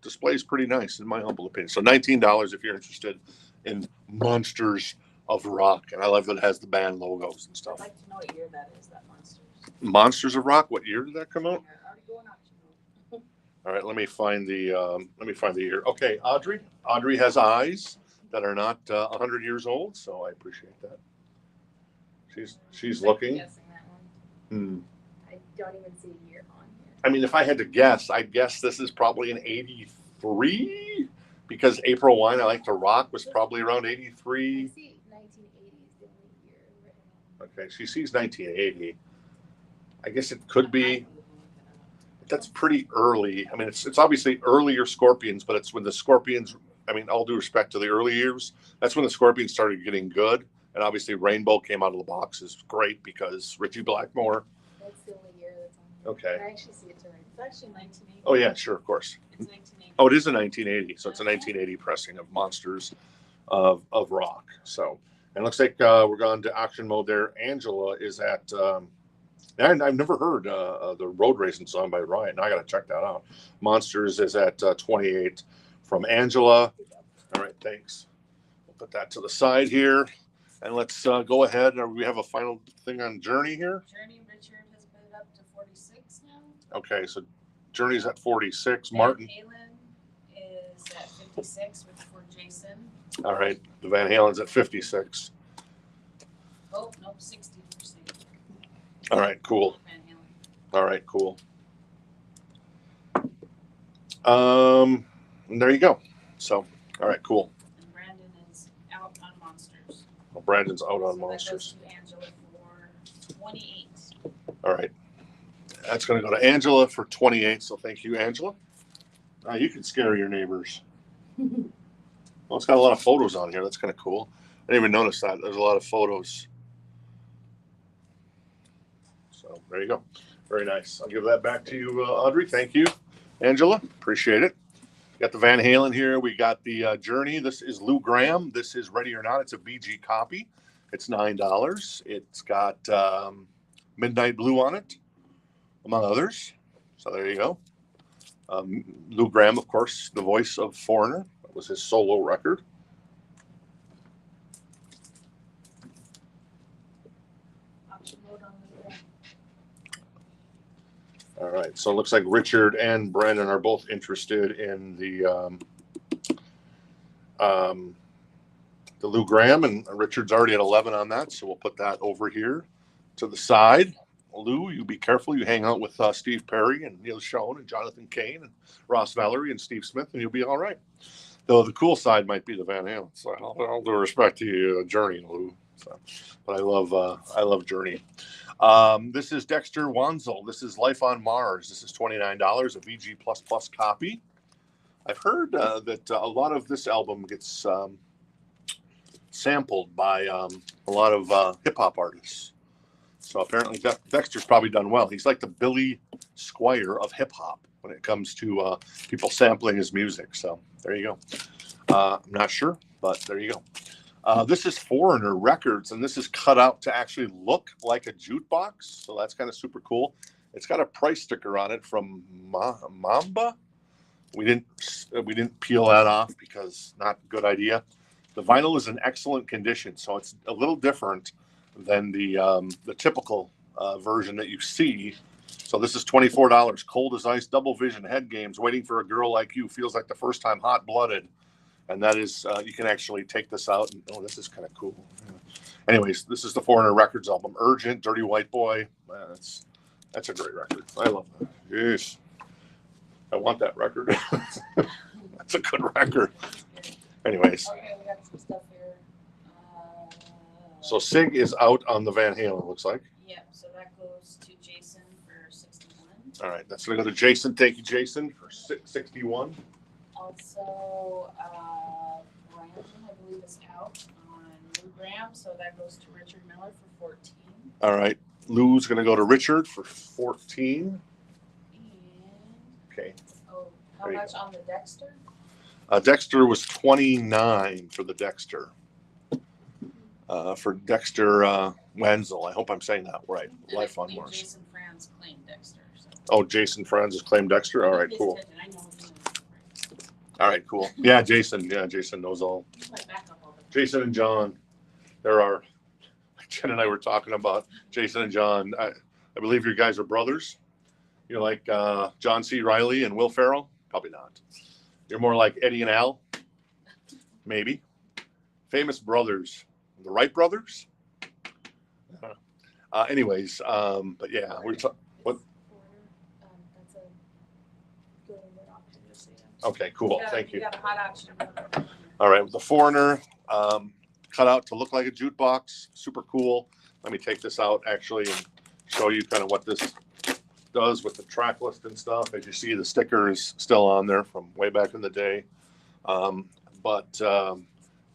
display is pretty nice in my humble opinion. So $19 if you're interested in Monsters of Rock. And I love that it has the band logos and stuff. I'd like to know what year that is, that Monsters. Monsters of Rock, what year did that come out? Already going up to All right, let me find the year. Okay, Audrey. Audrey has eyes that are not 100 years old, so I appreciate that. She's looking. Guessing that one. I don't even see a year on here. I mean, if I had to guess, I'd guess this is probably an 83 because April Wine, I Like to Rock was probably around 83. I see 1980 is the only year written on. Okay, she sees 1980. I guess it could be. That's pretty early. I mean, it's obviously earlier Scorpions, but it's when the Scorpions, I mean, all due respect to the early years, that's when the Scorpions started getting good. And obviously Rainbow came out of the box is great because Richie Blackmore. That's the only year that's on here. Okay. I actually see it's right. It's actually 1980. Oh, yeah, sure, of course. It's 1980. Oh, it is a 1980. So it's a 1980 pressing of Monsters of Rock. So, and it looks like we're going to auction mode there. Angela is at, and I've never heard the Road Racing song by Ryan. Now I got to check that out. Monsters is at 28 from Angela. All right, thanks. We'll put that to the side here. And let's go ahead. We have a final thing on Journey here. Journey Richard has been up to 46 now. Okay, so Journey's at 46. Van Martin. Halen is at 56 for Jason. All right, the Van Halen's at 56. Oh, nope, 60%. All right, cool. Van Halen. All right, cool. And there you go. So, all right, cool. And Brandon is out on monsters. Well, Brandon's out on So monsters. that goes to Angela for 28. All right. That's going to go to Angela for 28. So thank you, Angela. You can scare your neighbors. Well, it's got a lot of photos on here. That's kind of cool. I didn't even notice that. There's a lot of photos. So there you go. Very nice. I'll give that back to you, Audrey. Thank you, Angela. Appreciate it. Got the Van Halen here. We got the Journey. This is Lou Gramm. This is Ready or Not. It's a BG copy. It's $9. It's got Midnight Blue on it, among others. So there you go. Lou Gramm, of course, the voice of Foreigner. That was his solo record. Auction mode on the All right. So it looks like Richard and Brandon are both interested in the Lou Gramm, and Richard's already at 11 on that. So we'll put that over here to the side. Lou, you be careful. You hang out with Steve Perry and Neil Schoen and Jonathan Cain and Ross Valerie and Steve Smith, and you'll be all right. Though the cool side might be the Van Halen. So all due respect to you, Journey, Lou. So, but I love Journey. This is Dexter Wanzel. This is Life on Mars. This is $29, a VG++ copy. I've heard that a lot of this album gets sampled by a lot of hip hop artists. So apparently Dexter's probably done well. He's like the Billy Squire of hip hop when it comes to people sampling his music. So there you go. I'm not sure, but there you go. This is Foreigner Records, and this is cut out to actually look like a jukebox. So that's kind of super cool. It's got a price sticker on it from Mamba. We didn't peel that off because not a good idea. The vinyl is in excellent condition, so it's a little different than the typical version that you see. So this is $24. Cold as Ice, Double Vision, Head Games, Waiting for a Girl Like You, Feels Like the First Time, Hot Blooded. And that is, you can actually take this out. And, oh, this is kind of cool. Yeah. Anyways, this is the Foreigner Records album. Urgent, Dirty White Boy. That's a great record. I love that. Jeez. I want that record. That's a good record. Anyways. Okay, we got some stuff here. So Sig is out on the Van Halen, looks like. Yep, so that goes to Jason for 61. All right, that's going to go to Jason. Thank you, Jason, for 61. Also, Brandon, I believe, is out on Lou Gramm, so that goes to Richard Miller for 14. All right, Lou's going to go to Richard for 14. And, Okay. oh, how much on the Dexter? Dexter was 29 for the Dexter. For Dexter Wenzel. I hope I'm saying that right. And Life I on believe Mars. Jason Franz claimed Dexter. So. Oh, Jason Franz has claimed Dexter. All right, He cool. did, I know he knows. All right, cool. Yeah, Jason. Yeah, Jason knows all. He's my backup all the time. Jason and John. There are. Jen and I were talking about Jason and John. I believe you guys are brothers. You're like John C. Reilly and Will Ferrell. Probably not. You're more like Eddie and Al. Maybe. Famous brothers. The Wright brothers. Anyways, but yeah, we're talking. What? That's a good option, just so you know. Okay, cool. Thank you. You got a hot option. All right, with the Foreigner, cut out to look like a jukebox. Super cool. Let me take this out actually and show you kind of what this does with the track list and stuff. As you see, the sticker is still on there from way back in the day.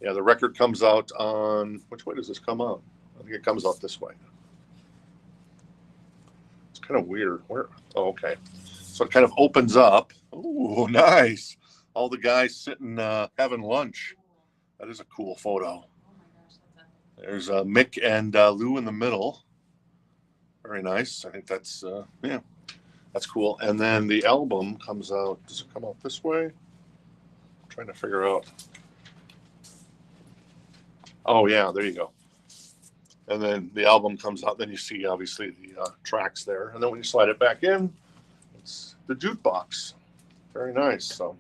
Yeah, the record comes out on, which way does this come out? I think it comes out this way. It's kind of weird. Where? Oh, okay. So it kind of opens up. Oh, nice. All the guys sitting having lunch. That is a cool photo. Oh my gosh, that's There's Mick and Lou in the middle. Very nice. I think that's, yeah, that's cool. And then the album comes out. Does it come out this way? I'm trying to figure out. Oh, yeah, there you go. And then the album comes out. Then you see, obviously, the tracks there. And then when you slide it back in, it's the jukebox. Very nice. So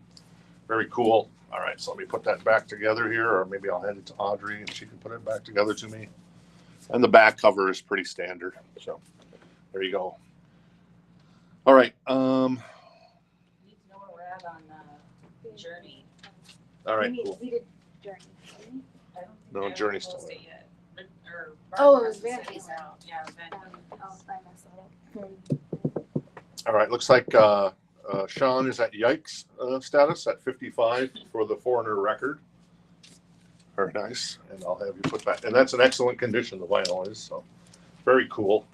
very cool. All right, so let me put that back together here, or maybe I'll hand it to Audrey and she can put it back together to me. And the back cover is pretty standard. So there you go. All right. You need to know where we're at on All right, We need- cool. We did Journey. didn't we? I don't think No, I ever Journey's closed still it yet. Or Oh, Bryan it was hasn't Van said he's Halen. out. Yeah, Van Oh, Halen. I messed that up. All right, looks like Sean is at yikes status at 55 for the foreigner record. Very nice, and I'll have you put that. And that's an excellent condition. The vinyl is so very cool.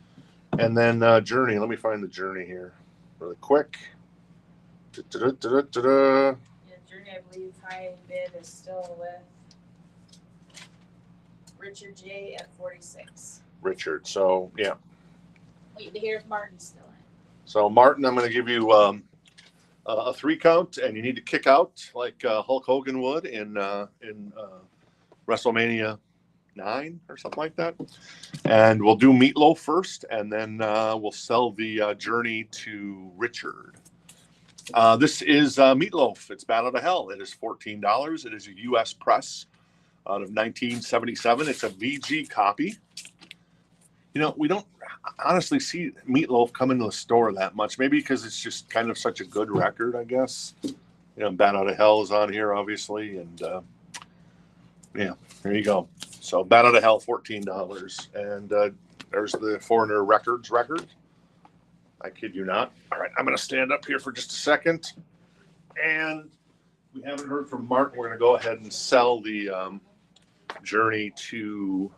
And then Journey. Let me find the Journey here really quick. Da-da-da-da-da-da. Yeah, Journey, I believe high bid is still with Richard J at 46. Richard. So yeah. Wait to hear if Martin's still in. So Martin, I'm going to give you a 3 count, and you need to kick out like Hulk Hogan would in WrestleMania 9 or something like that. And we'll do Meatloaf first, and then we'll sell the Journey to Richard. This is Meatloaf. It's Bat Out of Hell. It is $14. It is a U.S. press out of 1977. It's a VG copy. You know, we don't honestly see Meatloaf come into the store that much. Maybe because it's just kind of such a good record, I guess. You know, Bat Out of Hell is on here, obviously. And yeah, there you go. So Bat Out of Hell, $14. And there's the Foreigner Records record. I kid you not. All right, I'm going to stand up here for just a second. And we haven't heard from Martin. We're going to go ahead and sell the Journey to...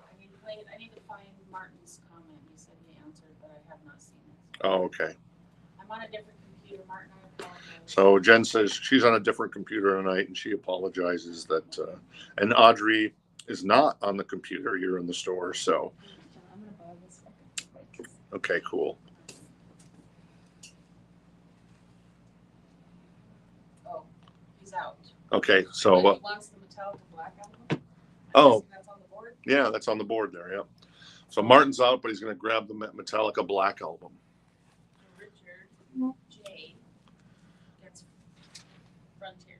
I need to find Martin's comment. He said he answered, but I have not seen it. Oh, okay. I'm on a different computer, Martin. I apologize. So Jen says she's on a different computer tonight, and she apologizes that... and Audrey is not on the computer here in the store, so... I'm gonna borrow this record. Okay, cool. Oh, he's out. Okay, so... He wants the Metallica Black album. Oh. That's on the board. yeah, that's on the board there, yeah. So Martin's out, but he's going to grab the Metallica Black album. Richard J gets Frontier.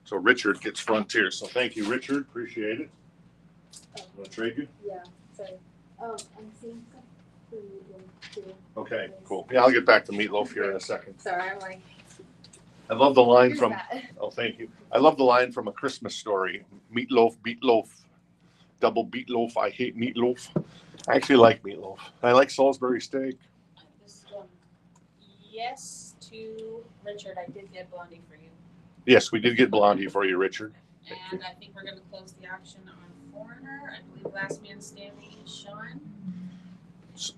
So Richard gets Frontier. So thank you, Richard. Appreciate it. Oh, Want to trade you? yeah, sorry. Oh, I'm seeing some food too. Okay, cool. Yeah, I'll get back to Meatloaf here in a second. Sorry, I'm like. I love the line Here's from... that. Oh, thank you. I love the line from A Christmas Story. Meatloaf, beatloaf, double beatloaf. I hate meatloaf. I actually like meatloaf. I like Salisbury steak. This yes to Richard. I did get Blondie for you. Yes, we did get Blondie for you, Richard. Thank you. And I think we're going to close the auction on Foreigner. I believe last man standing is Sean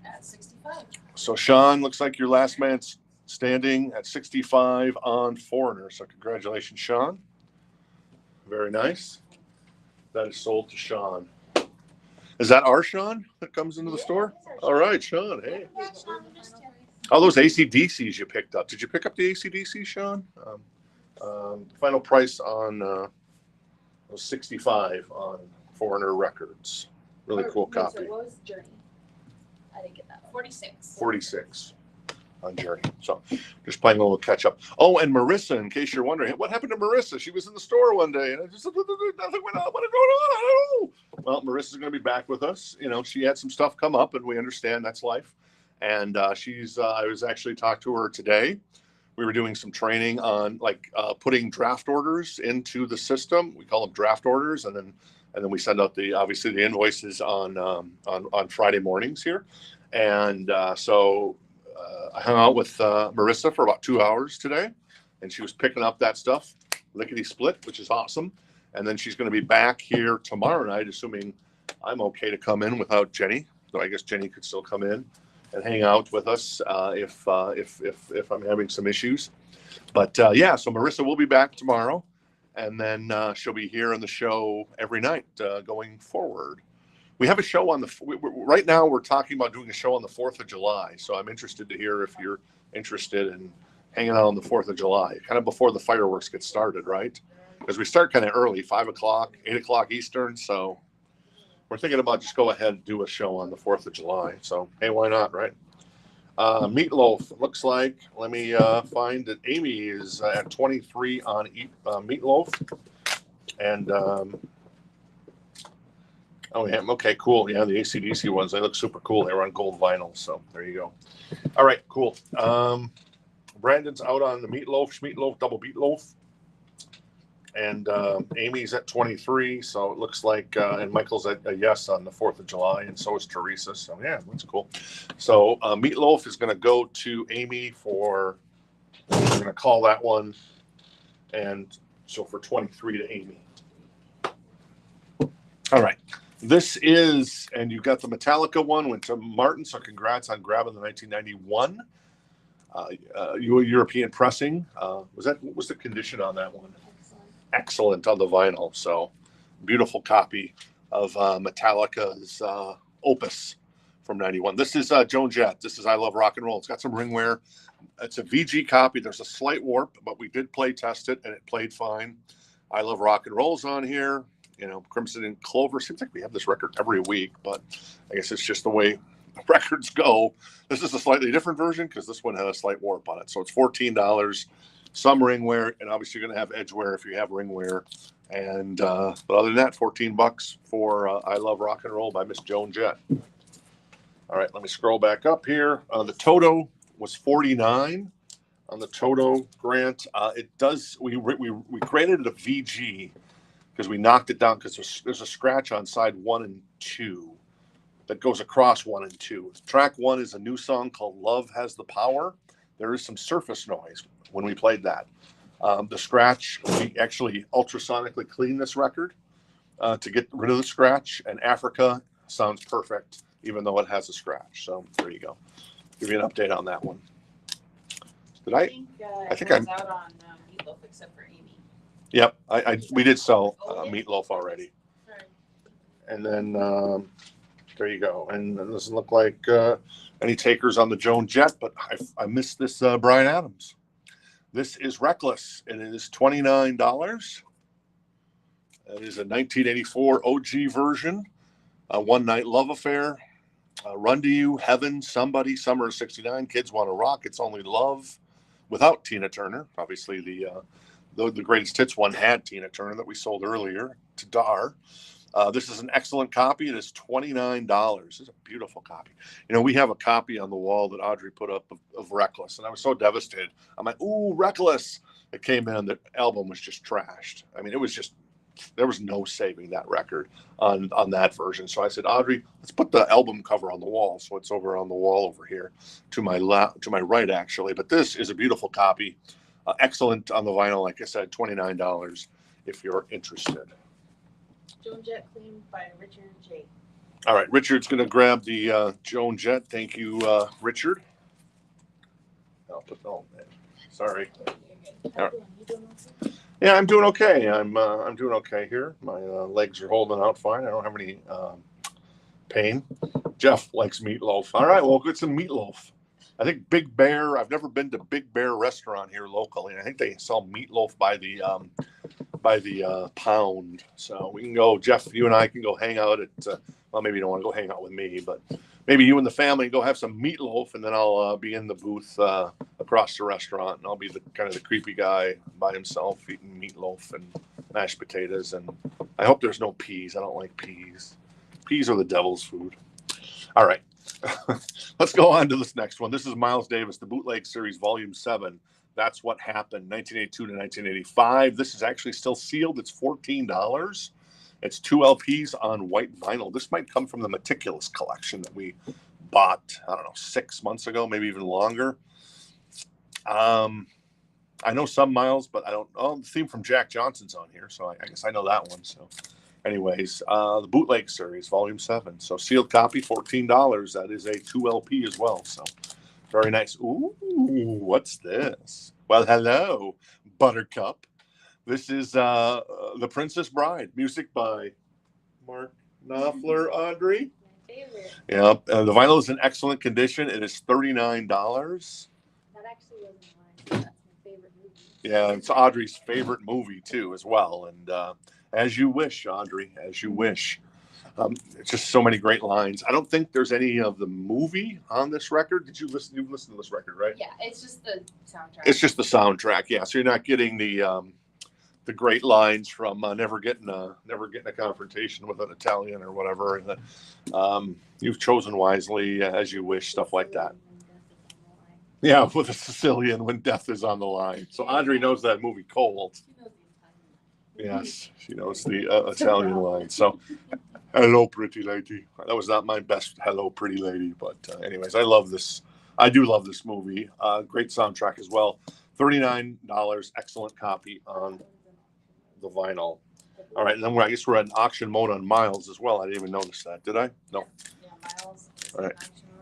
at 65. So Sean, looks like your last man standing at 65 on Foreigner. So congratulations, Sean. Very nice. That is sold to Sean. Is that our Sean that comes into the store? All right, Sean. Hey. All those ACDCs you picked up. Did you pick up the ACDC, Sean? Final price on was 65 on Foreigner Records. Really cool copy. What was Journey? I didn't get that one. 46. 46 on Journey. So just playing a little catch up. Oh, and Marissa, in case you're wondering, what happened to Marissa? She was in the store one day and I just nothing went on. What is going on? I don't know. Well, Marissa's going to be back with us. You know, she had some stuff come up and we understand that's life. And she's, I was actually talked to her today. We were doing some training on like putting draft orders into the system. We call them draft orders. And then we send out obviously the invoices on Friday mornings here. And so I hung out with Marissa for about 2 hours today, and she was picking up that stuff, lickety split, which is awesome. And then she's going to be back here tomorrow night, assuming I'm okay to come in without Jenny. So I guess Jenny could still come in and hang out with us if I'm having some issues. But yeah, so Marissa will be back tomorrow, and then she'll be here on the show every night going forward. We have a show on right now we're talking about doing a show on the 4th of July. So I'm interested to hear if you're interested in hanging out on the 4th of July, kind of before the fireworks get started, right? Because we start kind of early, 5 o'clock, 8 o'clock Eastern. So we're thinking about just go ahead and do a show on the 4th of July. So, hey, why not, right? Meatloaf, looks like, let me find that Amy is at 23 on Meatloaf. And, oh, yeah. Okay, cool. Yeah, the AC/DC ones, they look super cool. They were on gold vinyl. So there you go. All right, cool. Brandon's out on the Meatloaf, Schmeatloaf, double beatloaf. And Amy's at 23, so it looks like, and Michael's at a yes on the 4th of July, and so is Teresa. So yeah, that's cool. So Meatloaf is going to go to Amy for, we're going to call that one, and so for 23 to Amy. All right. This is, and you got the Metallica one, went to Martin, so congrats on grabbing the 1991 European pressing. What was the condition on that one? Excellent on the vinyl. So beautiful copy of Metallica's Opus from 91. This is Joan Jett. This is I Love Rock and Roll. It's got some ringwear. It's a VG copy. There's a slight warp, but we did play test it, and it played fine. I Love Rock and Roll's on here. You know, Crimson and Clover. Seems like we have this record every week, but I guess it's just the way records go. This is a slightly different version because this one had a slight warp on it. So it's $14. Some ringwear, and obviously you're going to have edgeware if you have ringwear. And but other than that, $14 for I Love Rock and Roll by Miss Joan Jett. All right, let me scroll back up here. The Toto was $49 on the Toto Grant. It does. We created it a VG because we knocked it down because there's a scratch on side 1 and 2 that goes across 1 and 2. Track 1 is a new song called Love Has the Power. There is some surface noise when we played that. The scratch, we actually ultrasonically cleaned this record to get rid of the scratch, and Africa sounds perfect, even though it has a scratch. So there you go. Give you an update on that one. I think I'm out on Meatloaf except for Amy. Yep, we did sell Meatloaf already. Sorry. And then there you go. And it doesn't look like any takers on the Joan Jett, but I missed this Bryan Adams. This is Reckless, and it is $29. It is a 1984 OG version, One Night Love Affair, Run to You, Heaven, Somebody, Summer of '69, Kids Want to Rock, It's Only Love, without Tina Turner. Obviously, the greatest hits one had Tina Turner that we sold earlier to Dar. This is an excellent copy. It is $29. This is a beautiful copy. You know, we have a copy on the wall that Audrey put up of Reckless, and I was so devastated. I'm like, ooh, Reckless. It came in, the album was just trashed. I mean, it was just, there was no saving that record on that version. So I said, Audrey, let's put the album cover on the wall. So it's over on the wall over here to my right, actually. But this is a beautiful copy. Excellent on the vinyl, like I said, $29 if you're interested. Joan Jett claimed by Richard J. All right, Richard's going to grab the Joan Jett. Thank you, Richard. I'll put sorry. All right. Yeah, I'm doing okay. I'm doing okay here. My legs are holding out fine. I don't have any pain. Jeff likes meatloaf. All right, well, get some meatloaf. I think Big Bear. I've never been to Big Bear restaurant here locally. I think they sell meatloaf by the pound. So we can go. Jeff, you and I can go hang out at. Well, maybe you don't want to go hang out with me, but maybe you and the family go have some meatloaf, and then I'll be in the booth across the restaurant, and I'll be the kind of the creepy guy by himself eating meatloaf and mashed potatoes. And I hope there's no peas. I don't like peas. Peas are the devil's food. All right. Let's go on to this next one. This is Miles Davis, the Bootleg Series, Volume 7. That's What Happened, 1982 to 1985. This is actually still sealed. It's $14. It's 2 LPs on white vinyl. This might come from the Meticulous collection that we bought, I don't know, 6 months ago, maybe even longer. I know some, Miles, but I don't. Oh, the theme from Jack Johnson's on here, so I guess I know that one. So anyways, the Bootleg Series, Volume 7. So sealed copy, $14. That is a 2 LP as well. So very nice. Ooh, what's this? Well, hello, Buttercup. This is The Princess Bride, music by Mark Knopfler, Audrey. My favorite. Yeah, the vinyl is in excellent condition. It is $39. That actually wasn't mine. That's my favorite movie. Yeah, it's Audrey's favorite movie too, as well. And as you wish, Audrey, as you wish. It's just so many great lines. I don't think there's any of the movie on this record. Did you listen? You've listened to this record, right? Yeah, it's just the soundtrack. It's just the soundtrack. Yeah, so you're not getting the great lines from never getting a confrontation with an Italian or whatever. And you've chosen wisely, as you wish, stuff like that. Yeah, with a Sicilian when death is on the line. So Audrey knows that movie cold. Yes, she knows the Italian line. So, hello, pretty lady. That was not my best hello, pretty lady. But anyways, I love this. I do love this movie. Great soundtrack as well. $39, excellent copy on the vinyl. All right, and then I guess we're at auction mode on Miles as well. I didn't even notice that, did I? No. Yeah, Miles. All right.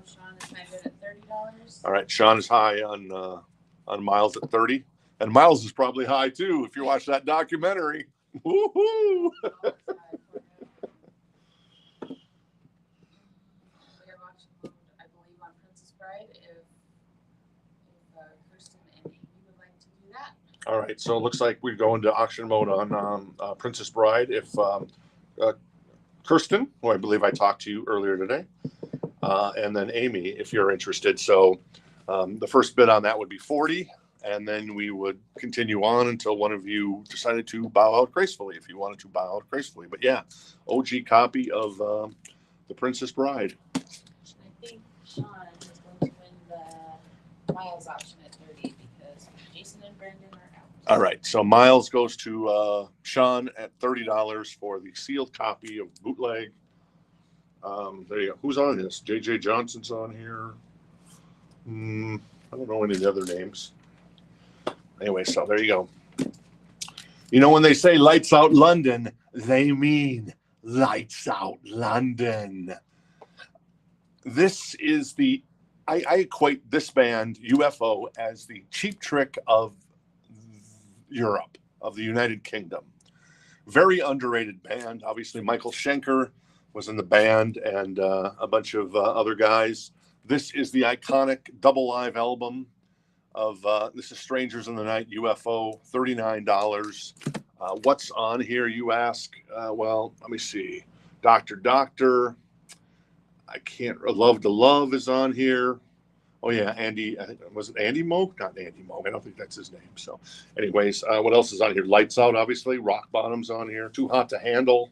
Sean is my bid at $30. All right, Sean is high on Miles at 30, and Miles is probably high too if you watch that documentary. Woohoo! We are watching, I believe, on Princess Bride. If Kirsten and Amy would like to do that. All right, so it looks like we go into auction mode on Princess Bride. If Kirsten, who I believe I talked to you earlier today, and then Amy, if you're interested. So the first bid on that would be 40, and then we would continue on until one of you decided to bow out gracefully, if you wanted to bow out gracefully. But yeah, OG copy of the Princess Bride. I think Sean is going to win the Miles auction at 30 because Jason and Brandon are out. All right, so Miles goes to Sean at $30 for the sealed copy of Bootleg. There you go. Who's on this? JJ Johnson's on here. I don't know any of the other names. Anyway, so there you go. You know, when they say lights out London, they mean lights out London. This is I equate this band, UFO, as the Cheap Trick of Europe, of the United Kingdom. Very underrated band. Obviously, Michael Schenker was in the band, and a bunch of other guys. This is the iconic double live album of this is Strangers in the Night, UFO, $39. What's on here, you ask? Well, let me see. Doctor. I can't. Love to Love is on here. Oh yeah, Andy. Was it Andy Moog? Not Andy Moog. I don't think that's his name. So, anyways, what else is on here? Lights Out, obviously. Rock Bottom's on here. Too Hot to Handle.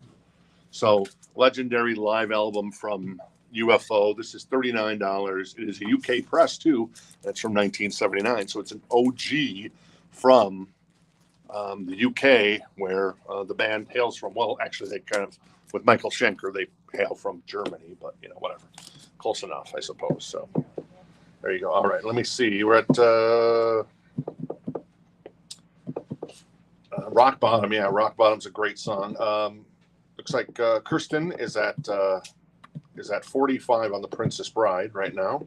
So, legendary live album from UFO. This is $39. It is a UK press too. That's from 1979. So it's an OG from the UK, where the band hails from. Well, actually, they kind of, with Michael Schenker, they hail from Germany, but you know, whatever. Close enough, I suppose. So there you go. All right, let me see. We're at Rock Bottom. Yeah, Rock Bottom's a great song. Looks like Kirsten is at 45 on the Princess Bride right now.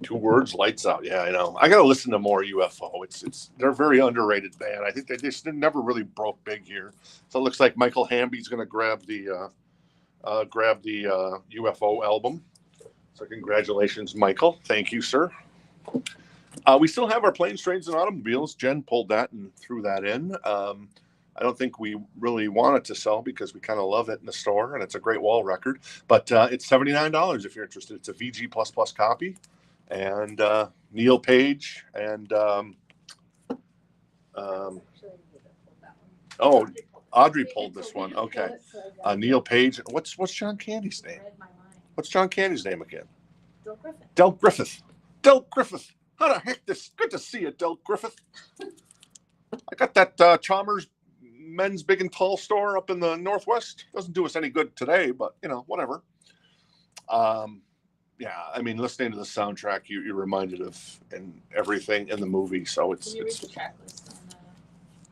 2 words, lights out. Yeah, I know. I got to listen to more UFO. They're a very underrated band. I think they just never really broke big here. So it looks like Michael Hamby's going to grab the UFO album. So congratulations, Michael. Thank you, sir. We still have our Planes, Trains, and Automobiles. Jen pulled that and threw that in. I don't think we really want it to sell because we kind of love it in the store, and it's a great wall record. But it's $79 if you're interested. It's a VG++ copy, and Neil Page and Audrey pulled this one. Okay, Neil Page. What's John Candy's name? What's John Candy's name again? Del Griffith. Del Griffith. How the heck this? Good to see you, Del Griffith. I got that Chalmers men's big and tall store up in the Northwest. Doesn't do us any good today, but you know, whatever. Yeah, I mean, listening to the soundtrack, you're reminded of and everything in the movie. So it's. Can you read the track list on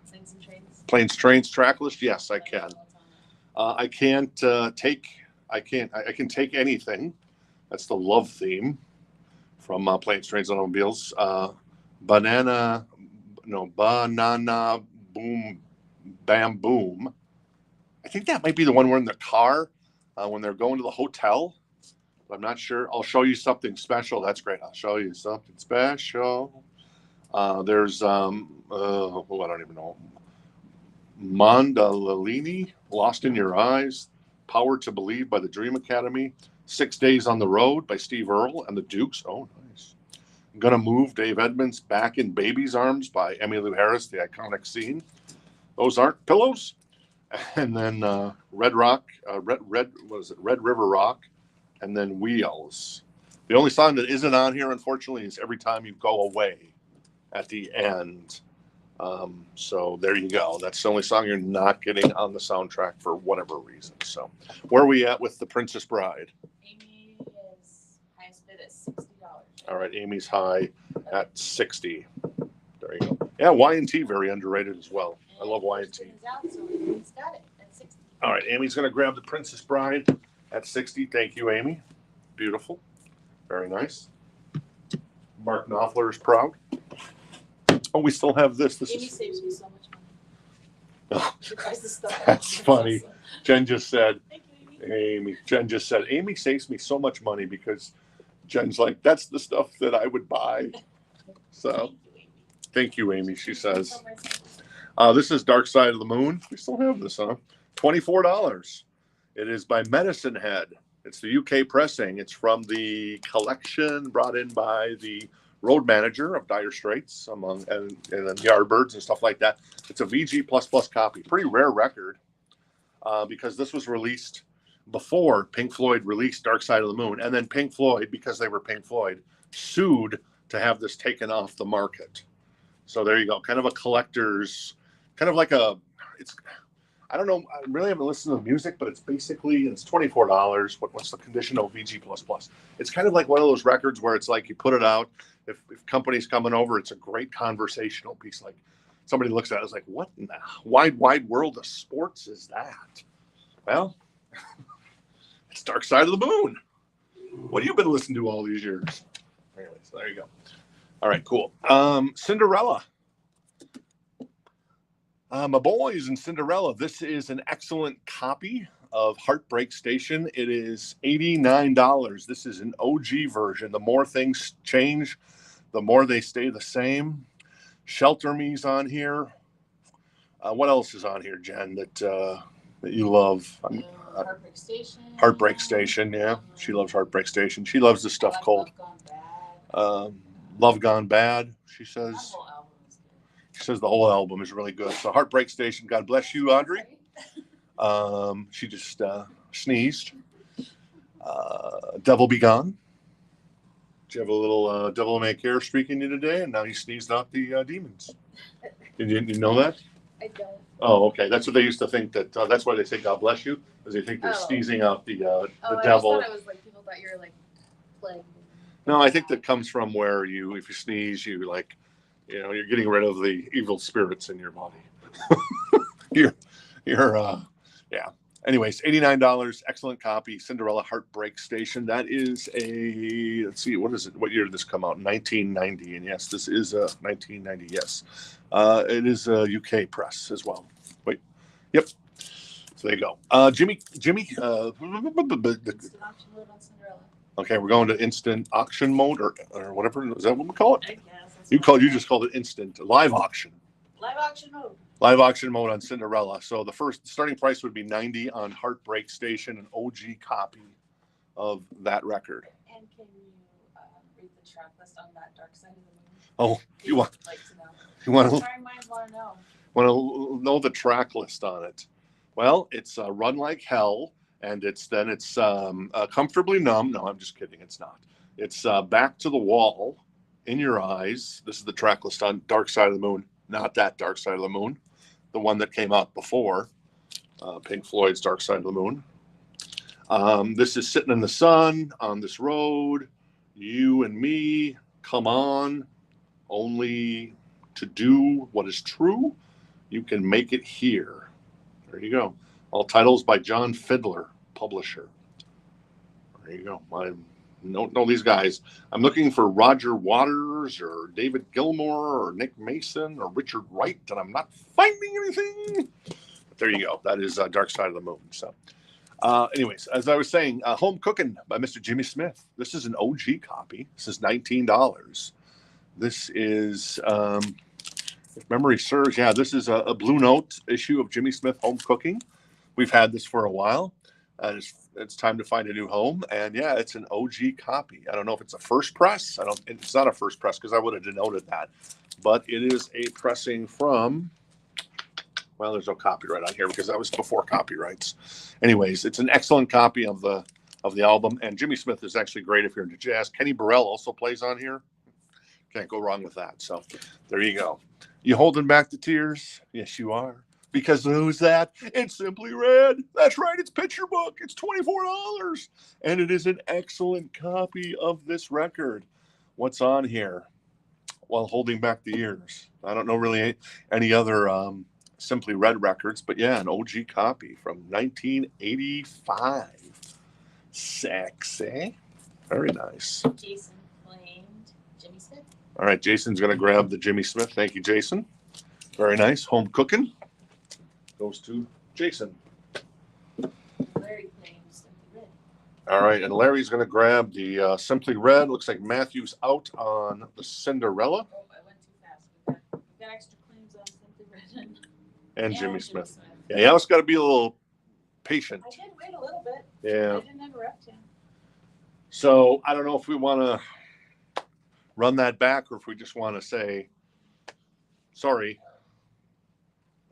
Planes and Trains? Planes, Trains track list. Yes, I can. I can take anything. That's the love theme from Planes, Trains, and Automobiles. Banana Boom Bam Boom. I think that might be the one we're in the car when they're going to the hotel. But I'm not sure. I'll show you something special. That's great. I'll show you something special. There's I don't even know. Mondalini, Lost in Your Eyes, Power to Believe by the Dream Academy, 6 Days on the Road by Steve Earle and the Dukes. Oh, nice. Gonna Move, Dave Edmunds, Back in Baby's Arms by Emmylou Harris, the iconic scene. Those aren't pillows. And then Red River Rock, and then Wheels. The only song that isn't on here, unfortunately, is Every Time You Go Away at the end. So there you go. That's the only song you're not getting on the soundtrack for whatever reason. So where are we at with The Princess Bride? Amy is highest bid at $60. All right, Amy's high at 60. There you go. Yeah, Y&T very underrated as well. I love Y&T. Out, so he's got it at 60. All right, Amy's going to grab The Princess Bride at 60. Thank you, Amy. Beautiful. Very nice. Mark Knopfler is proud. Oh, we still have this. Amy saves me so much money. Oh, She buys the stuff. that's funny. Awesome. Jen just said, Thank you, Amy. Jen just said, Amy saves me so much money because Jen's like, that's the stuff that I would buy. So thank you, Amy, she says. This is Dark Side of the Moon. We still have this, huh? $24. It is by Medicine Head. It's the UK pressing. It's from the collection brought in by the road manager of Dire Straits, and then Yardbirds and stuff like that. It's a VG++ copy. Pretty rare record because this was released before Pink Floyd released Dark Side of the Moon. And then Pink Floyd, because they were Pink Floyd, sued to have this taken off the market. So there you go. Kind of a collector's, kind of like a, it's, I don't know, I really haven't listened to the music, but it's basically, it's $24. What's the condition of VG++? It's kind of like one of those records where it's like you put it out, if company's coming over, it's a great conversational piece. Like somebody looks at it, it's like, what in the wide world of sports is that? Well, it's Dark Side of the Moon. What have you been listening to all these years? Anyways, so there you go. All right, cool. Cinderella. My boys in Cinderella. This is an excellent copy of Heartbreak Station. It is $89. This is an OG version. The more things change, the more they stay the same. Shelter Me's on here. What else is on here, Jen, that you love? Heartbreak Station. Heartbreak Station, yeah. She loves Heartbreak Station. She loves the stuff called Love Gone Bad, she says. She says the whole album is really good. So Heartbreak Station, God bless you, Audrey. She just sneezed. Devil Be Gone. Did you have a little devil may care streak in you today? And now you sneezed out the demons. Did you know that? I don't. Oh, okay. That's what they used to think that. That's why they say God bless you, because they think they're sneezing out the devil. I just thought it was like people thought you were like plagued. No, I think that comes from where you, if you sneeze, you like, you're getting rid of the evil spirits in your body. Yeah. Anyways, $89, excellent copy. Cinderella Heartbreak Station. That is a, let's see, what is it? What year did this come out? 1990. And yes, this is a 1990. Yes. It is a UK press as well. Wait. Yep. So there you go. Jimmy. Okay, we're going to instant auction mode or whatever. Is that what we call it? I guess. You just called it instant live auction. Live auction mode. Live auction mode on Cinderella. So the starting price would be $90 on Heartbreak Station, an OG copy of that record. And can you read the track list on that Dark Side of the Moon? Oh, you want Like to know. you want to Sorry, minds want to know. know the track list on it? Well, it's Run Like Hell, and it's Comfortably Numb. No, I'm just kidding. It's not. It's Back to the Wall, In Your Eyes. This is the track list on Dark Side of the Moon. Not that Dark Side of the Moon, the one that came out before Pink Floyd's Dark Side of the Moon. This is Sitting in the Sun, On This Road, You and Me, Come On, Only to Do What Is True, You Can Make It Here. There you go. All titles by John Fiddler, publisher. There you go. I don't know these guys. I'm looking for Roger Waters or David Gilmour or Nick Mason or Richard Wright, and I'm not finding anything. But there you go. That is Dark Side of the Moon. So, anyways, as I was saying, Home Cooking by Mr. Jimmy Smith. This is an OG copy. This is $19. This is, if memory serves, yeah, this is a Blue Note issue of Jimmy Smith Home Cooking. We've had this for a while. It's time to find a new home, and yeah, it's an OG copy. I don't know if it's a first press. It's not a first press because I would have denoted that, but it is a pressing from. Well, there's no copyright on here because that was before copyrights. Anyways, it's an excellent copy of the album, and Jimmy Smith is actually great if you're into jazz. Kenny Burrell also plays on here. Can't go wrong with that. So there you go. You holding back the tears? Yes, you are. Because who's that? It's Simply Red. That's right. It's Picture Book. It's $24. And it is an excellent copy of this record. What's on here? While holding back the ears. I don't know really any other Simply Red records, but yeah, an OG copy from 1985. Sexy. Very nice. Jason claimed Jimmy Smith. All right, Jason's going to grab the Jimmy Smith. Thank you, Jason. Very nice. Home cooking. Goes to Jason. Larry claims Simply Red. All right, and Larry's going to grab the Simply Red. Looks like Matthew's out on the Cinderella. Oh, I went too fast. We got extra claims on Simply Red And Jimmy Smith. Yeah, you always got to be a little patient. I did wait a little bit. Yeah. I didn't interrupt you. So I don't know if we want to run that back or if we just want to say sorry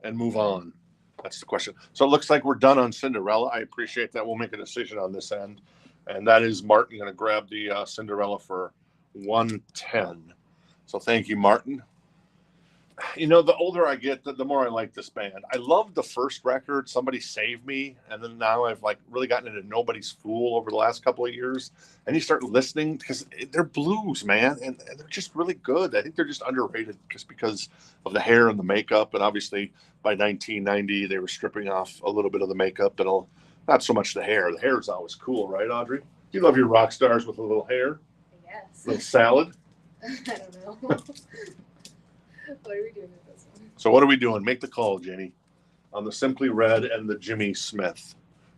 and move on. That's the question. So it looks like we're done on Cinderella. I appreciate that. We'll make a decision on this end. And that is Martin going to grab the Cinderella for $110. So thank you, Martin. You know, the older I get, the more I like this band. I loved the first record, Somebody Save Me, and then now I've like really gotten into Nobody's Fool over the last couple of years. And you start listening because they're blues, man, and they're just really good. I think they're just underrated just because of the hair and the makeup. And obviously, by 1990, they were stripping off a little bit of the makeup and not so much the hair. The hair is always cool, right, Audrey? You love your rock stars with a little hair, Yes. little salad. I don't know. What are we doing with this one? So what are we doing? Make the call, Jenny, on the Simply Red and the Jimmy Smith.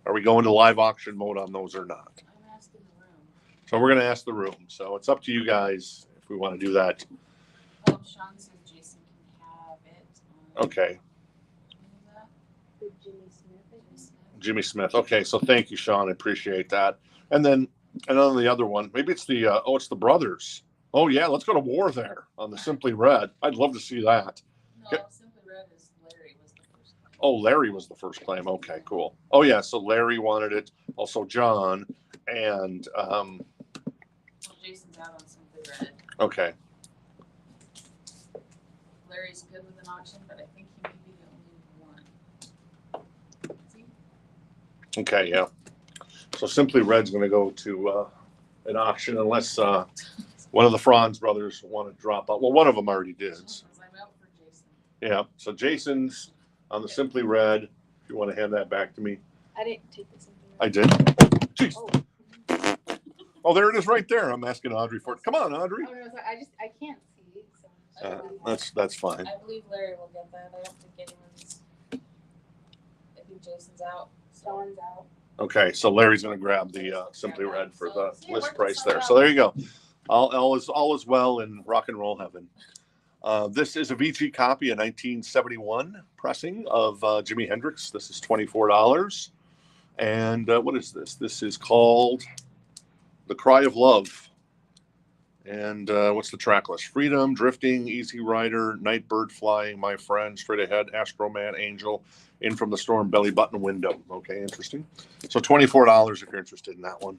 Are we going to live auction mode on those or not? I'm asking the room. So we're going to ask the room. So it's up to you guys if we want to do that. Oh, Sean says Jason can have it. Okay. The Jimmy Smith. Jimmy Smith. Okay. So thank you, Sean. I appreciate that. And then on the other one, maybe it's it's the brothers. Oh, yeah. Let's go to war there on the Simply Red. I'd love to see that. No, Simply Red is Larry was the first claim. Oh, Larry was the first claim. Okay, cool. Oh, yeah. So Larry wanted it. Also, John. And, Well, Jason's out on Simply Red. okay. Larry's good with an auction, but I think he may be the only one. Is he? Okay, yeah. So Simply Red's going to go to an auction unless one of the Franz brothers want to drop out. Well, one of them already did. I'm out for Jason. Yeah. So Jason's on the Simply Red. If you want to hand that back to me. I didn't take this. I did. Jeez. Oh. Oh, there it is right there. I'm asking Audrey for it. Come on, Audrey. Oh, no, sorry. I can't see. So. That's fine. I believe Larry will get that. I don't think anyone's. I think Jason's out. Someone's out. Okay, so Larry's going to grab the Simply Red for the list price there. So there you go. All is well in rock and roll heaven. This is a VG copy, a 1971 pressing of Jimi Hendrix. This is $24. And what is this? This is called The Cry of Love. And what's the track list? Freedom, Drifting, Easy Rider, Nightbird Flying, My Friend, Straight Ahead, Astro Man, Angel, In From the Storm, Belly Button Window. Okay, interesting. So $24 if you're interested in that one.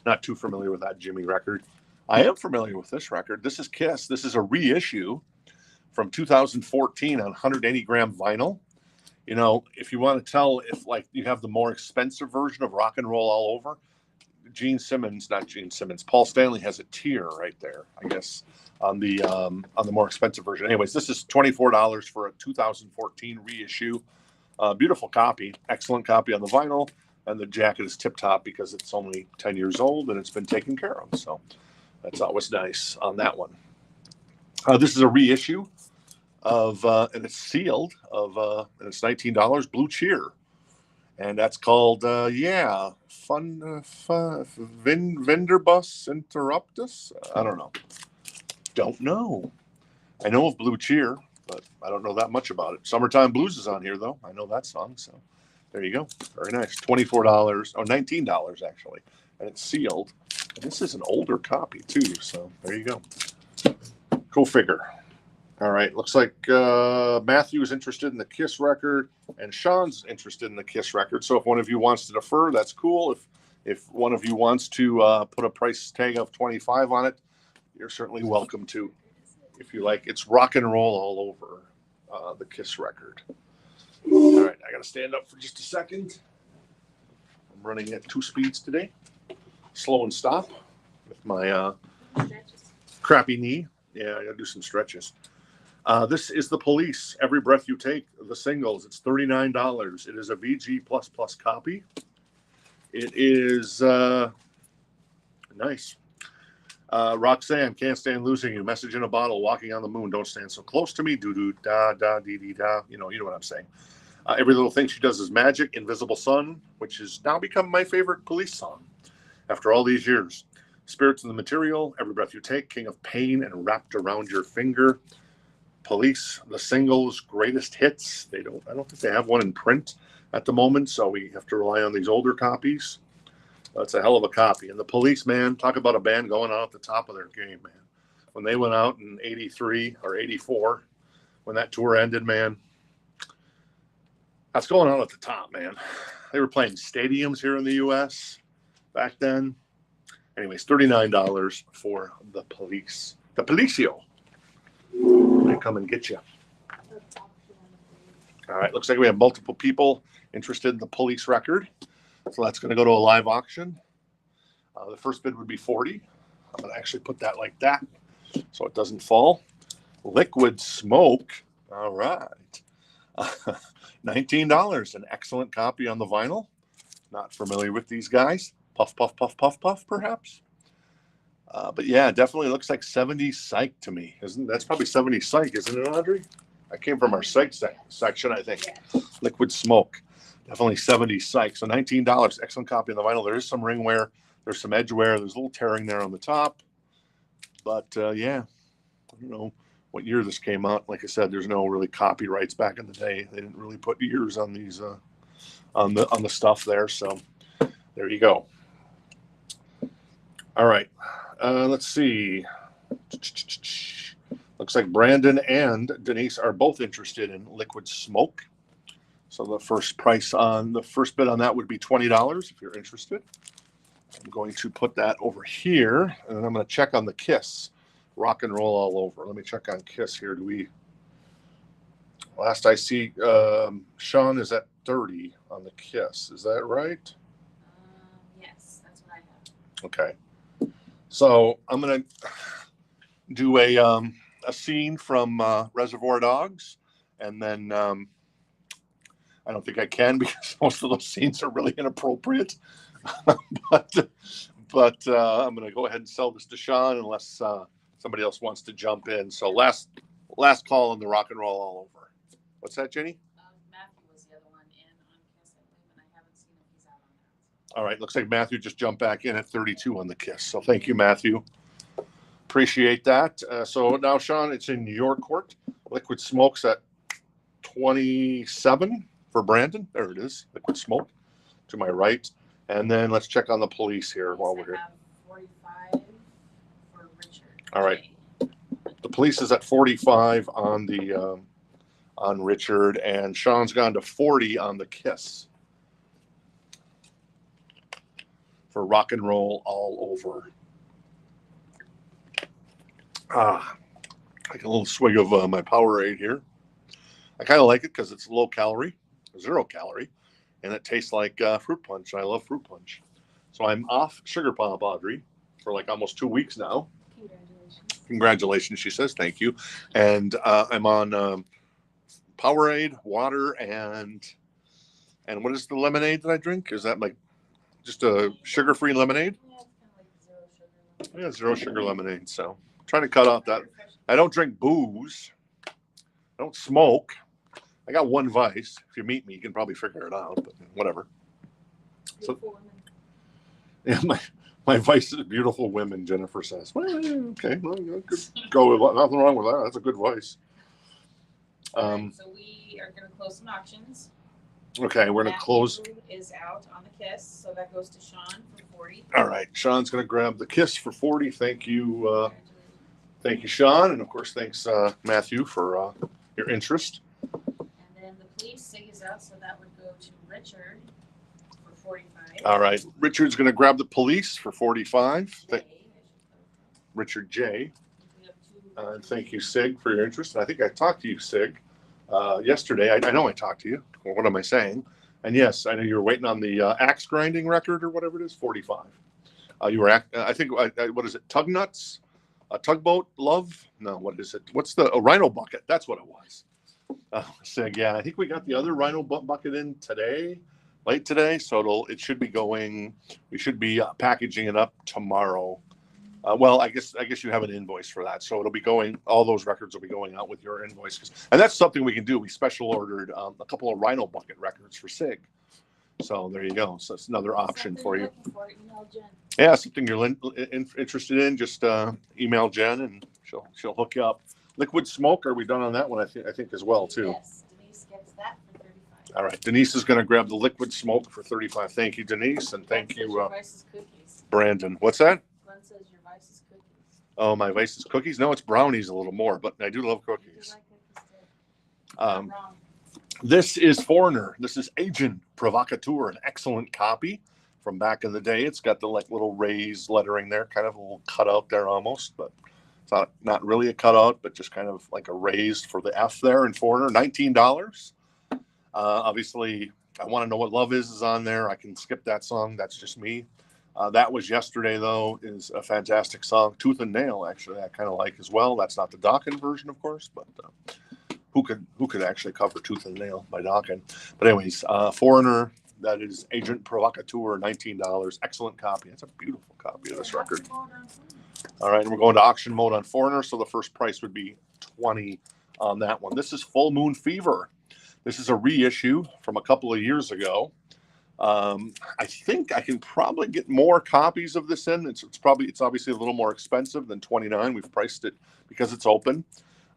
Not too familiar with that Jimmy record. I am familiar with this record. This is Kiss. This is a reissue from 2014 on 180 gram vinyl. You know, if you want to tell if like you have the more expensive version of Rock and Roll All Over, Paul Stanley has a tier right there, I guess, on the more expensive version. Anyways, this is $24 for a 2014 reissue. Beautiful copy, excellent copy on the vinyl, and the jacket is tip top because it's only 10 years old and it's been taken care of. So that's always nice on that one. This is a reissue of, and it's sealed and it's $19, Blue Cheer. And that's called, Vinderbus Interruptus. I don't know. I know of Blue Cheer, but I don't know that much about it. Summertime Blues is on here, though. I know that song, so there you go. Very nice. $19 actually, and it's sealed. And this is an older copy too, so there you go. Go figure. All right, looks like Matthew is interested in the Kiss record, and Sean's interested in the Kiss record. So if one of you wants to defer, that's cool. If one of you wants to put a price tag of $25 on it, you're certainly welcome to. If you like, it's Rock and Roll All Over. the Kiss record. All right, I got to stand up for just a second. I'm running at 2 speeds today. Slow and stop with my crappy knee. Yeah, I got to do some stretches. This is the Police. Every Breath You Take, the singles. It's $39. It is a VG++ copy. It is nice. Roxanne, Can't Stand Losing You. Message in a Bottle, Walking on the Moon. Don't Stand So Close to Me. Do do da da dee dee da. You know what I'm saying. Every Little Thing She Does Is Magic. Invisible Sun, which has now become my favorite Police song after all these years. Spirits in the Material. Every Breath You Take. King of Pain and Wrapped Around Your Finger. Police, the singles, greatest hits. I don't think they have one in print at the moment, so we have to rely on these older copies. That's a hell of a copy. And the Police, man, talk about a band going out at the top of their game, man. When they went out in 83 or 84, when that tour ended, man, that's going on at the top, man. They were playing stadiums here in the U.S. back then. Anyways, $39 for the Police. The Policio. They come and get you. All right, looks like we have multiple people interested in the Police record. So that's going to go to a live auction. The first bid would be $40. I'm going to actually put that like that so it doesn't fall. Liquid Smoke. All right. $19. An excellent copy on the vinyl. Not familiar with these guys. Puff, puff, puff, puff, puff, perhaps. But yeah, definitely looks like 70s Psych to me. That's probably 70s Psych, isn't it, Audrey? I came from our Psych section, I think. Yeah. Liquid Smoke. Definitely 70s Psych. So $19. Excellent copy on the vinyl. There is some ring wear. There's some edge wear. There's a little tearing there on the top. But yeah, I don't know what year this came out. Like I said, there's no really copyrights back in the day. They didn't really put years on these on the stuff there. So there you go. All right. Let's see. Looks like Brandon and Denise are both interested in Liquid Smoke. So the first bid on that would be $20 if you're interested. I'm going to put that over here, and I'm going to check on the Kiss. Rock and Roll All Over. Let me check on Kiss here. Last I see, Sean is at 30 on the Kiss. Is that right? Yes, that's what I have. Okay. So I'm going to do a scene from Reservoir Dogs, and then I don't think I can because most of those scenes are really inappropriate. but I'm going to go ahead and sell this to Sean unless somebody else wants to jump in. So last call on the Rock and Roll All Over. What's that, Jenny? Matthew was the other one in on Kiss, I believe, and I haven't seen if he's out on that. All right, looks like Matthew just jumped back in at 32 on the Kiss. So thank you, Matthew. Appreciate that. So now, Sean, it's in your court. Liquid Smoke's at 27 for Brandon. There it is, Liquid Smoke to my right. And then let's check on the Police here while we're here. 45 for Richard. All right. The Police is at 45 on the on Richard, and Sean's gone to 40 on the Kiss for Rock and Roll All Over. Take a little swig of my Powerade here. I kind of like it because it's low calorie, 0 calorie, and it tastes like fruit punch. I love fruit punch. So I'm off Sugar Pop, Audrey, for like almost 2 weeks now. Congratulations, she says. Thank you. And I'm on Powerade, water, and what is the lemonade that I drink? Is that like just a sugar-free lemonade? Yeah, it's kind of like 0 sugar. Yeah, 0 sugar lemonade. So I'm trying to cut out that. I don't drink booze. I don't smoke. I got one vice. If you meet me, you can probably figure it out, but whatever. So, yeah, my vice is beautiful women, Jennifer says. Well, okay, well, I could go with nothing wrong with that. That's a good vice. Right, so we are going to close some auctions. Okay, we're going to close. Is out on the Kiss, so that goes to Sean for 40. All right, Sean's going to grab the Kiss for 40. Thank you, Sean, and of course, thanks Matthew for your interest. And then the Police SIG is out, so that would go to Richard for 45. All right, Richard's going to grab the Police for 45. Richard J. And thank you, Sig, for your interest. And I think I talked to you, Sig, yesterday. I know I talked to you. Well, what am I saying? And yes, I know you were waiting on the axe grinding record or whatever it is, 45. You were, I think, what is it? Tug nuts? A tugboat love? No, what is it? What's a rhino bucket? That's what it was. So yeah, I think we got the other rhino bucket in today, late today. So it should be going. We should be packaging it up tomorrow. Well, I guess you have an invoice for that, so it'll be going. All those records will be going out with your invoice, and that's something we can do. We special ordered a couple of rhino bucket records for SIG. So there you go. So it's another option for you. Email Jen. Yeah, something you're interested in, just email Jen and she'll hook you up. Liquid smoke, are we done on that one? I think as well too. Yes, Denise gets that for 35. All right, Denise is going to grab the liquid smoke for 35. Thank you, Denise, and thank Glenn says you, your vice is cookies. Brandon. What's that? Glenn says your vice is cookies. Oh, my vice is cookies. No, it's brownies a little more, but I do love You cookies. like cookies too. I'm wrong. This is Foreigner. This is Agent Provocateur, an excellent copy from back in the day. It's got the little raised lettering there, kind of a little cutout there almost, but it's not really a cutout, but just kind of like a raised for the F there in Foreigner. $19. Obviously, I Want to Know What Love Is on there. I can skip that song. That's just me. That Was Yesterday, though, is a fantastic song. Tooth and Nail, actually, I kind of like as well. That's not the Dokken version, of course, but who could actually cover Tooth and Nail by Dokken? But anyways, Foreigner, that is Agent Provocateur, $19. Excellent copy. It's a beautiful copy of this record. All right, and we're going to auction mode on Foreigner, so the first price would be $20 on that one. This is Full Moon Fever. This is a reissue from a couple of years ago. I think I can probably get more copies of this in. It's obviously a little more expensive than $29. We've priced it because it's open.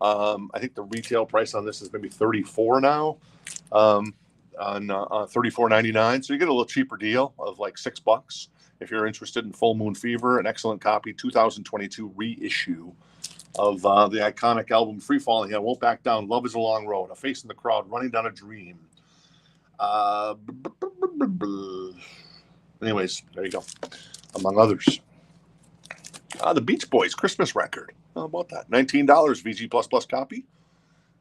I think the retail price on this is maybe $34 now, on $34.99. So you get a little cheaper deal of like $6 if you're interested in Full Moon Fever, an excellent copy, 2022 reissue of the iconic album Free Falling. I Won't Back Down, Love Is a Long Road, A Face in the Crowd, Running Down a Dream. Anyways, there you go, among others. The Beach Boys Christmas record. How about that? $19 VG++ copy.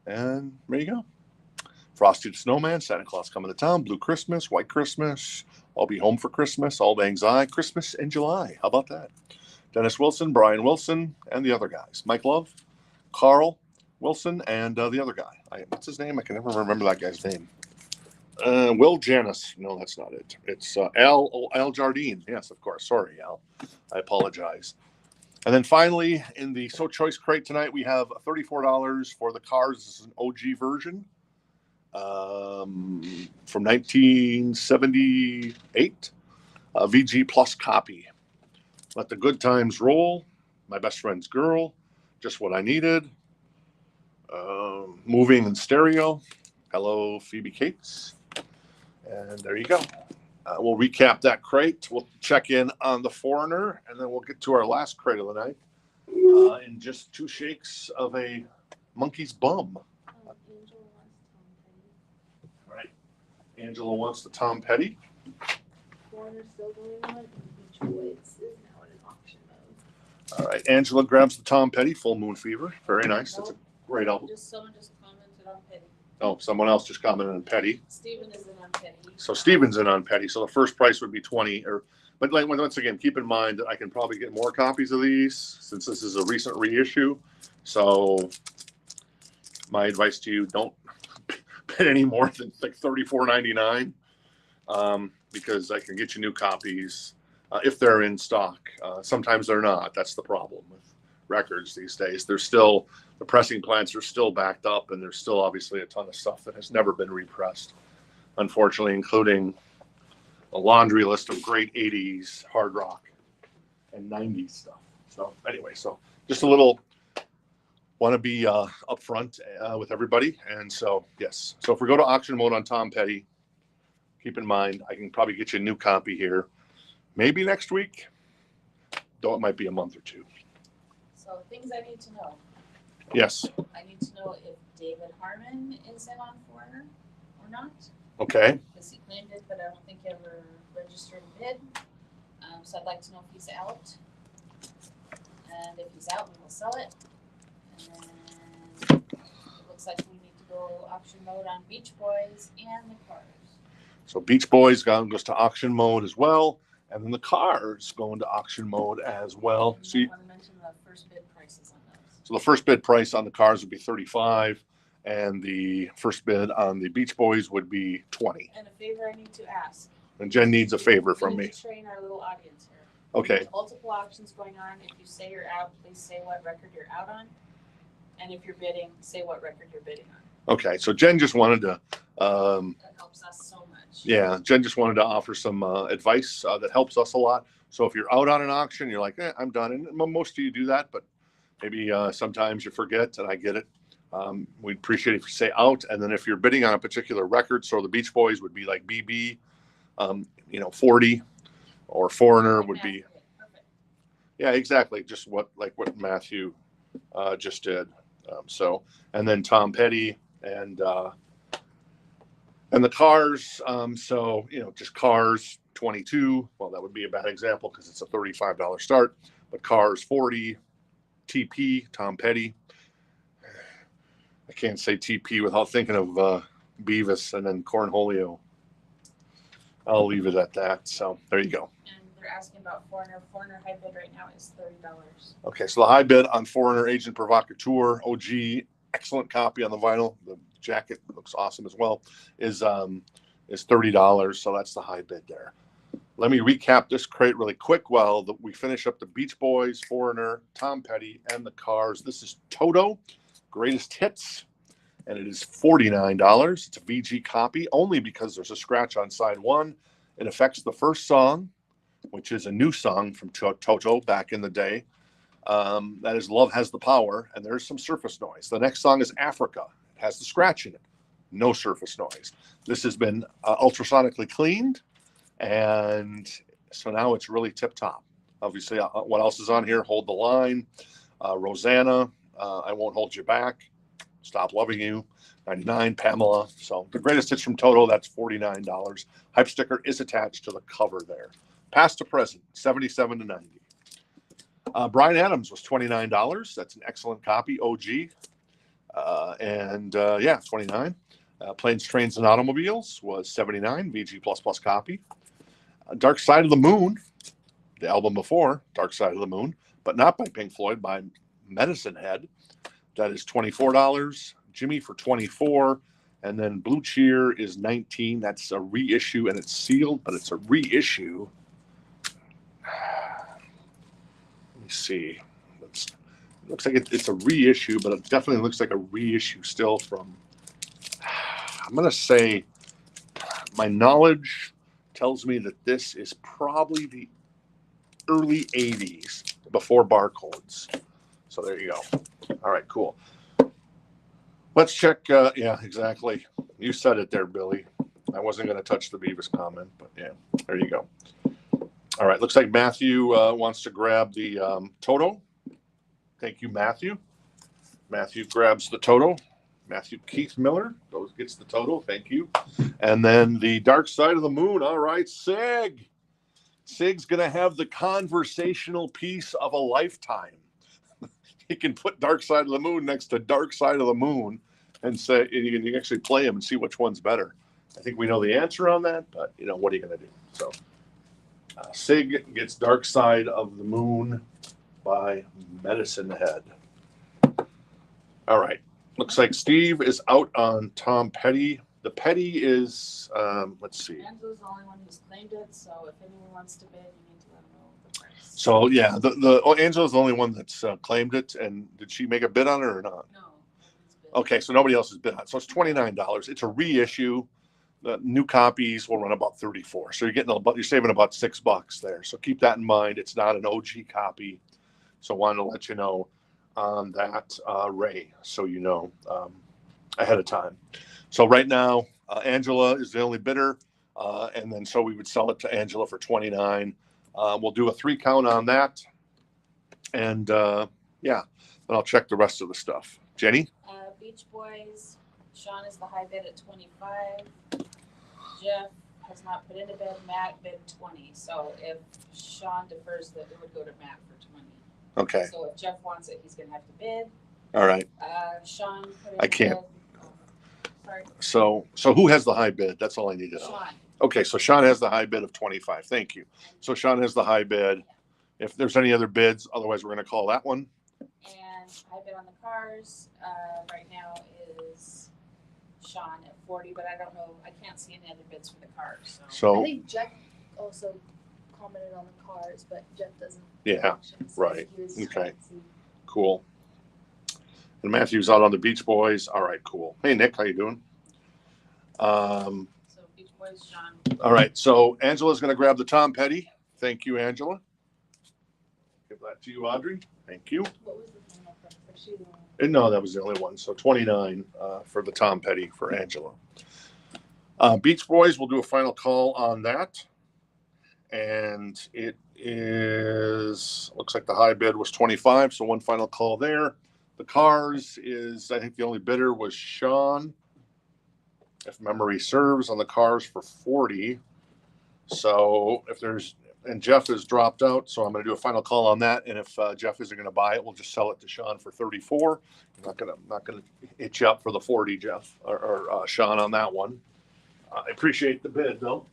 And there you go. Frosty the Snowman, Santa Claus Coming to Town, Blue Christmas, White Christmas, I'll Be Home for Christmas, All Lang Syne, Christmas in July. How about that? Dennis Wilson, Brian Wilson, and the other guys. Mike Love, Carl Wilson, and the other guy. What's his name? I can never remember that guy's name. Will Janis. No, that's not it. It's Al Jardine. Yes, of course. Sorry, Al. I apologize. And then finally, in the So Choice crate tonight, we have $34 for the Cars. This is an OG version from 1978. VG Plus copy. Let the Good Times Roll. My Best Friend's Girl. Just What I Needed. Moving in Stereo. Hello, Phoebe Cates. And there you go. We'll recap that crate. We'll check in on the Foreigner, and then we'll get to our last crate of the night in just 2 shakes of a monkey's bum. All right. Angela wants the Tom Petty. Foreigner still going on, and Beach Boys is now in an auction mode. All right. Angela grabs the Tom Petty, Full Moon Fever. Very nice. That's a great album. Someone just commented on Petty. Oh, someone else just commented on Petty. Steven is in on Petty. So Steven's in on Petty. So the first price would be 20. But once again, keep in mind that I can probably get more copies of these since this is a recent reissue. So my advice to you: don't pay any more than like $34.99 because I can get you new copies if they're in stock. Sometimes they're not. That's the problem with records these days. The pressing plants are still backed up, and there's still obviously a ton of stuff that has never been repressed, unfortunately, including a laundry list of great 80s hard rock and 90s stuff. So anyway, just a little want to be upfront with everybody. And so, yes. So if we go to auction mode on Tom Petty, keep in mind, I can probably get you a new copy here. Maybe next week, though it might be a month or two. So things I need to know. Yes. I need to know if David Harmon is in on Foreigner or not. Okay. Because he claimed it, but I don't think he ever registered a bid. So I'd like to know if he's out. And if he's out, we will sell it. And then it looks like we need to go auction mode on Beach Boys and the Cars. So Beach Boys goes to auction mode as well, and then the Cars go into auction mode as well. And So, I want to mention the first bid prices on those. so the first bid price on the Cars would be $35, and the first bid on the Beach Boys would be $20. And a favor I need to ask. And Jen needs a favor from We me. need to train our little audience here. Okay. There's multiple auctions going on. If you say you're out, please say what record you're out on. And if you're bidding, say what record you're bidding on. Okay. So Jen just wanted to, That helps us so much. yeah, Jen just wanted to offer some advice that helps us a lot. So if you're out on an auction, you're like, I'm done. And most of you do that, but maybe sometimes you forget, and I get it. We'd appreciate it if you say out. And then if you're bidding on a particular record, so the Beach Boys would be like BB, 40, or Foreigner would be. Perfect. Yeah, exactly. Just what Matthew just did. And then Tom Petty and the Cars. Just Cars 22. Well, that would be a bad example because it's a $35 start, but Cars 40, TP, Tom Petty. I can't say TP without thinking of Beavis and then Cornholio. I'll leave it at that. So there you go. And they're asking about Foreigner. Foreigner high bid right now is $30. Okay, so the high bid on Foreigner Agent Provocateur OG, excellent copy on the vinyl. The jacket looks awesome as well. Is $30. So that's the high bid there. Let me recap this crate really quick while we finish up the Beach Boys, Foreigner, Tom Petty, and the Cars. This is Toto, Greatest Hits, and it is $49. It's a VG copy only because there's a scratch on side one. It affects the first song, which is a new song from Toto back in the day. That is Love Has the Power, and there's some surface noise. The next song is Africa. It has the scratch in it. No surface noise. This has been ultrasonically cleaned, and so now it's really tip-top. Obviously, what else is on here? Hold the Line, Rosanna, I Won't Hold You Back, Stop Loving You, 99, Pamela. So the greatest hits from Toto, that's $49. Hype sticker is attached to the cover there. Past to present, 77 to 90. Bryan Adams was $29. That's an excellent copy, OG. 29. Planes, Trains, and Automobiles was 79, VG++ copy. Dark Side of the Moon, the album before Dark Side of the Moon, but not by Pink Floyd, by Medicine Head. That is $24. Jimmy for $24. And then Blue Cheer is $19. That's a reissue, and it's sealed, but it's a reissue. Let me see. Looks like it's a reissue, but it definitely looks like a reissue still from, I'm going to say, my knowledge tells me that this is probably the early 80s before barcodes. So there you go. All right, cool. Let's check. Yeah, exactly. You said it there, Billy. I wasn't going to touch the Beavis comment, but yeah, there you go. All right, looks like Matthew wants to grab the Toto. Thank you, Matthew. Matthew grabs the Toto. Matthew Keith Miller gets the Toto. Thank you. And then the Dark Side of the Moon. All right, Sig. Sig's going to have the conversational piece of a lifetime. He can put Dark Side of the Moon next to Dark Side of the Moon and say, you can actually play them and see which one's better. I think we know the answer on that, but, what are you going to do? So Sig gets Dark Side of the Moon by Medicine Head. All right. Looks like Steve is out on Tom Petty. The Petty is, let's see. Angela's the only one who's claimed it, so if anyone wants to bid, you need to let them know the price. So, yeah, Angela's the only one that's claimed it. And did she make a bid on it or not? No. Okay, so nobody else has bid on it. So it's $29. It's a reissue. The new copies will run about $34. So you're saving about $6 there. So keep that in mind. It's not an OG copy. So I wanted to let you know on that, Ray, so you know ahead of time. So right now, Angela is the only bidder, and then so we would sell it to Angela for $29. We'll do a 3 count on that, and then I'll check the rest of the stuff. Jenny? Beach Boys, Sean is the high bid at 25. Jeff has not put in a bid. Matt bid 20. So if Sean defers, that it would go to Matt for 20. Okay. So if Jeff wants it, he's gonna have to bid. All right. Sean put in I can't. a bid. So who has the high bid? That's all I need to know. Sean. Okay, so Sean has the high bid of 25. Thank you. So Sean has the high bid. If there's any other bids, otherwise we're going to call that one. And high bid on the cars, right now is Sean at 40, but I don't know, I can't see any other bids for the cars, I So think Jeff also commented on the cars, but Jeff doesn't. yeah, auction, so right. he was Okay. trying to see. cool. And Matthew's out on the Beach Boys. All right, cool. Hey Nick, how you doing? So Beach Boys, Sean. All right, so Angela's going to grab the Tom Petty. Thank you, Angela. Give that to you, Audrey. Thank you. What was the final price? Was she the one? And no, that was the only one. So 29 for the Tom Petty for Angela. Beach Boys, we'll do a final call on that. And it is, looks like the high bid was 25. So one final call there. The cars is, I think the only bidder was Sean, if memory serves, on the cars for 40. So if there's, and Jeff has dropped out, so I'm going to do a final call on that. And if Jeff isn't going to buy it, we'll just sell it to Sean for 34. I'm not going to itch up for the 40, Jeff or Sean on that one. I appreciate the bid though.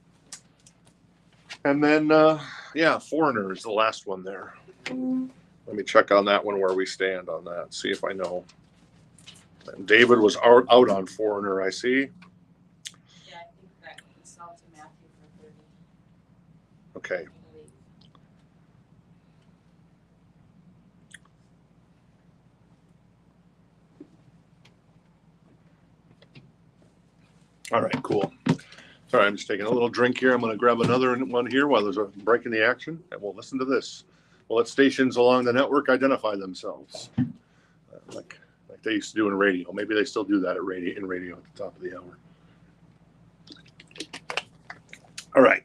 And then, yeah, Foreigner is the last one there. Let me check on that one where we stand on that. See if I know. And David was out on Foreigner, I see. Yeah, I think that we sold to Matthew for 30. Okay. I believe. All right, cool. Sorry, I'm just taking a little drink here. I'm going to grab another one here while there's a break in the action, and we'll listen to this. We'll let stations along the network identify themselves, like they used to do in radio. Maybe they still do that at radio at the top of the hour. All right.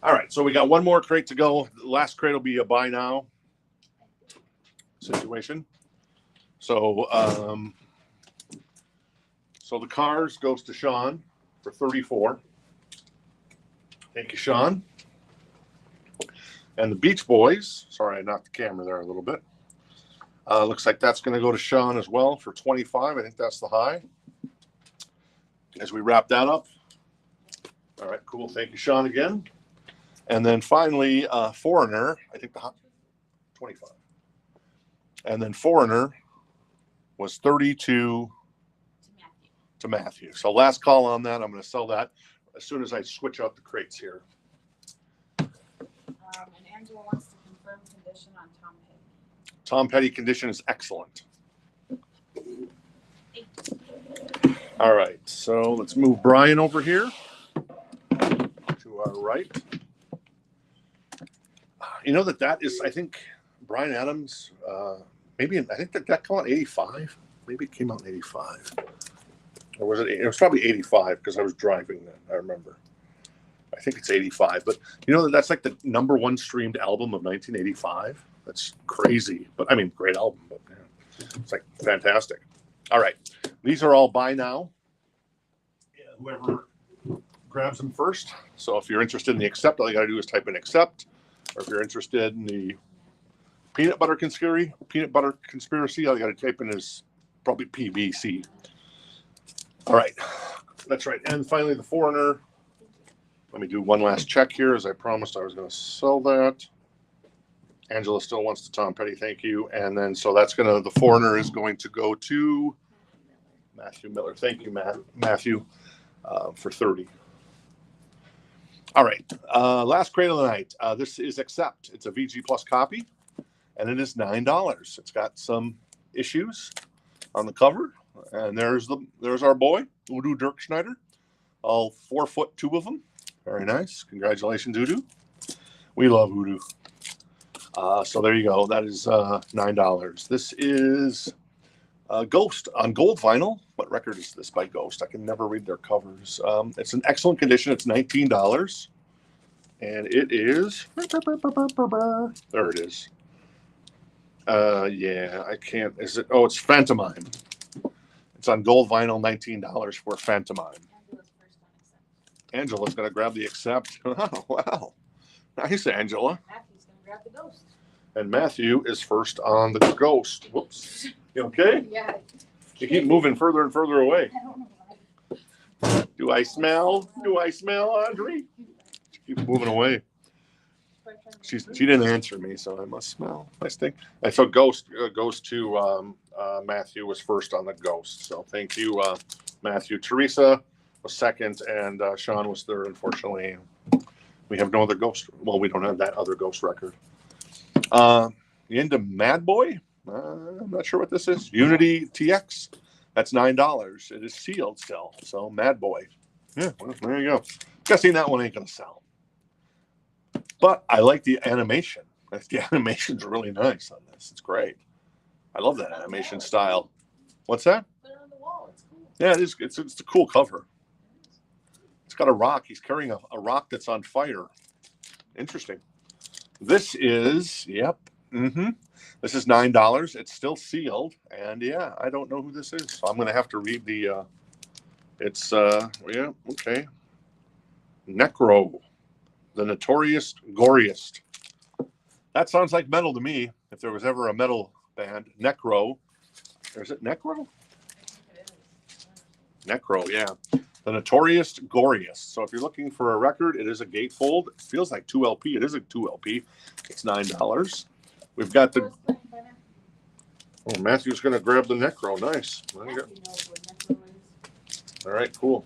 All right, so we got one more crate to go. The last crate will be a buy now situation. So, so the cars goes to Sean for 34. Thank you, Sean. And the Beach Boys, sorry, I knocked the camera there a little bit. Looks like that's going to go to Sean as well for 25. I think that's the high. As we wrap that up. All right, cool. Thank you, Sean, again. And then finally, Foreigner, I think the high, 25. And then Foreigner was 32 to Matthew. So last call on that. I'm going to sell that as soon as I switch out the crates here. And Angela wants to confirm condition on Tom Petty. Tom Petty condition is excellent. All right, so let's move Bryan over here to our right. You know that is, I think, Bryan Adams, maybe, I think that came out in 85. Maybe it came out in 85. Or was it? It was probably 85 because I was driving then, I remember. I think it's 85. But you know, that's like the #1 streamed album of 1985. That's crazy. But I mean, great album. But yeah, it's like fantastic. All right. These are all buy now. Yeah, whoever grabs them first. So if you're interested in the accept, all you got to do is type in accept. Or if you're interested in the peanut butter conspiracy, all you got to type in is probably PBC. All right, that's right. And finally, the Foreigner. Let me do one last check here, as I promised I was going to sell that. Angela still wants the Tom Petty, thank you. And then, so that's going to, the Foreigner is going to go to Matthew Miller. Thank you, Matthew, for 30. All right, last crate of the night. This is Accept. It's a VG Plus copy, and it is $9. It's got some issues on the cover. And there's our boy, Udo Dirk Schneider. All 4 foot 2 of them. Very nice. Congratulations, Udo. We love Udo. So there you go. That is $9. This is Ghost on gold vinyl. What record is this by Ghost? I can never read their covers. It's in excellent condition. It's $19. And it is... There it is. Yeah, I can't... Is it... Oh, it's Phantomine. It's on gold vinyl, $19 for Phantomine. Angela's going to grab the accept. Oh, wow. Nice, Angela. Matthew's going to grab the Ghost. And Matthew is first on the Ghost. Whoops. You okay? Yeah, You keep moving further and further away. I don't know why. Do I smell? Do I smell, Audrey? She keeps moving away. She didn't answer me, so I must smell. I stink. I saw Ghost goes to Matthew was first on the Ghost. So thank you, Matthew. Teresa was second, and Sean was third. Unfortunately, we have no other Ghost. Well, we don't have that other Ghost record. You into Mad Boy? I'm not sure what this is. Unity TX. That's $9. It is sealed still. So Mad Boy. Yeah, well, there you go. Guessing that one ain't gonna sell. But I like the animation. The animation's really nice on this. It's great. I love that animation style. What's that? Put it on the wall. It's cool. Yeah, it is. It's a cool cover. It's got a rock. He's carrying a rock that's on fire. Interesting. This is, yep. This is $9. It's still sealed. And yeah, I don't know who this is. So I'm going to have to read the, yeah, okay. Necro. The Notorious Goriest. That sounds like metal to me. If there was ever a metal band, Necro. Is it Necro? Necro, yeah. The Notorious Goriest. So if you're looking for a record, it is a gatefold. It feels like 2LP. It is a 2LP. It's $9. We've got the. Oh, Matthew's going to grab the Necro. Nice. There you go. All right, cool.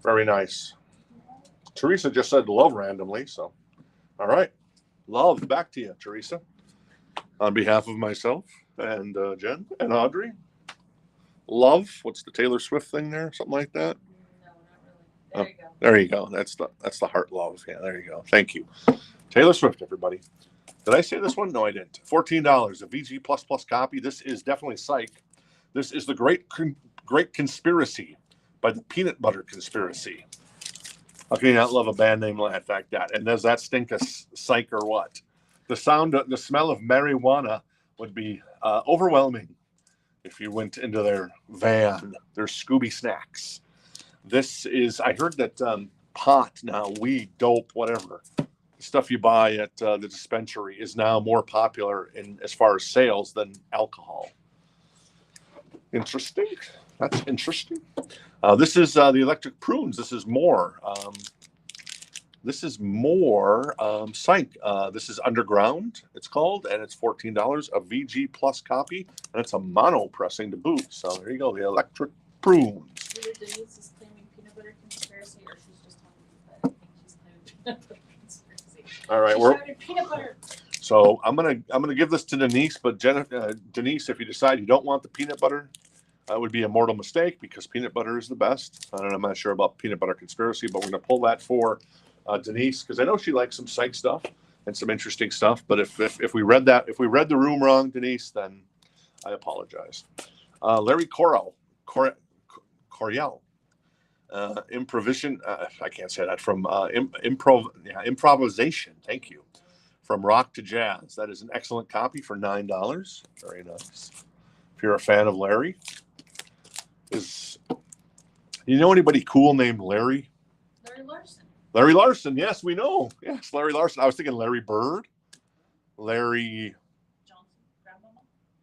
Very nice. Teresa just said love randomly, so all right. Love, back to you, Teresa. On behalf of myself and Jen and Audrey. Love, what's the Taylor Swift thing there? Something like that? No, not really. There you go. There you go. That's the heart love. Yeah, there you go. Thank you. Taylor Swift, everybody. Did I say this one? No, I didn't. $14, a VG++ copy. This is definitely Psych. This is the Great Conspiracy by the Peanut Butter Conspiracy. How can you not love a band name like that? And does that stink of Psych or what? The smell of marijuana would be overwhelming if you went into their van, their Scooby snacks. This is, I heard that pot now, weed, dope, whatever, stuff you buy at the dispensary is now more popular in as far as sales than alcohol. Interesting. That's interesting. This is the Electric Prunes. This is more. Psych. This is Underground, it's called, and it's $14, a VG Plus copy, and it's a mono pressing to boot. So there you go, the Electric Prunes. Either Denise is claiming peanut butter conspiracy, or she's just telling me that I think she's claiming peanut butter conspiracy. All right, She shouted peanut butter. So I'm gonna give this to Denise, but Denise, if you decide you don't want the peanut butter, that would be a mortal mistake because peanut butter is the best. I'm not sure about peanut butter conspiracy, but we're gonna pull that for Denise because I know she likes some Psych stuff and some interesting stuff. But if we read the room wrong, Denise, then I apologize. Larry Coryell, improvisation. I can't say that from improvisation. Thank you. From rock to jazz. That is an excellent copy for $9. Very nice. If you're a fan of Larry, you know anybody cool named Larry? Larry Larson. Larry Larson. Yes, we know. Yes, Larry Larson. I was thinking Larry Bird, Larry Johnson.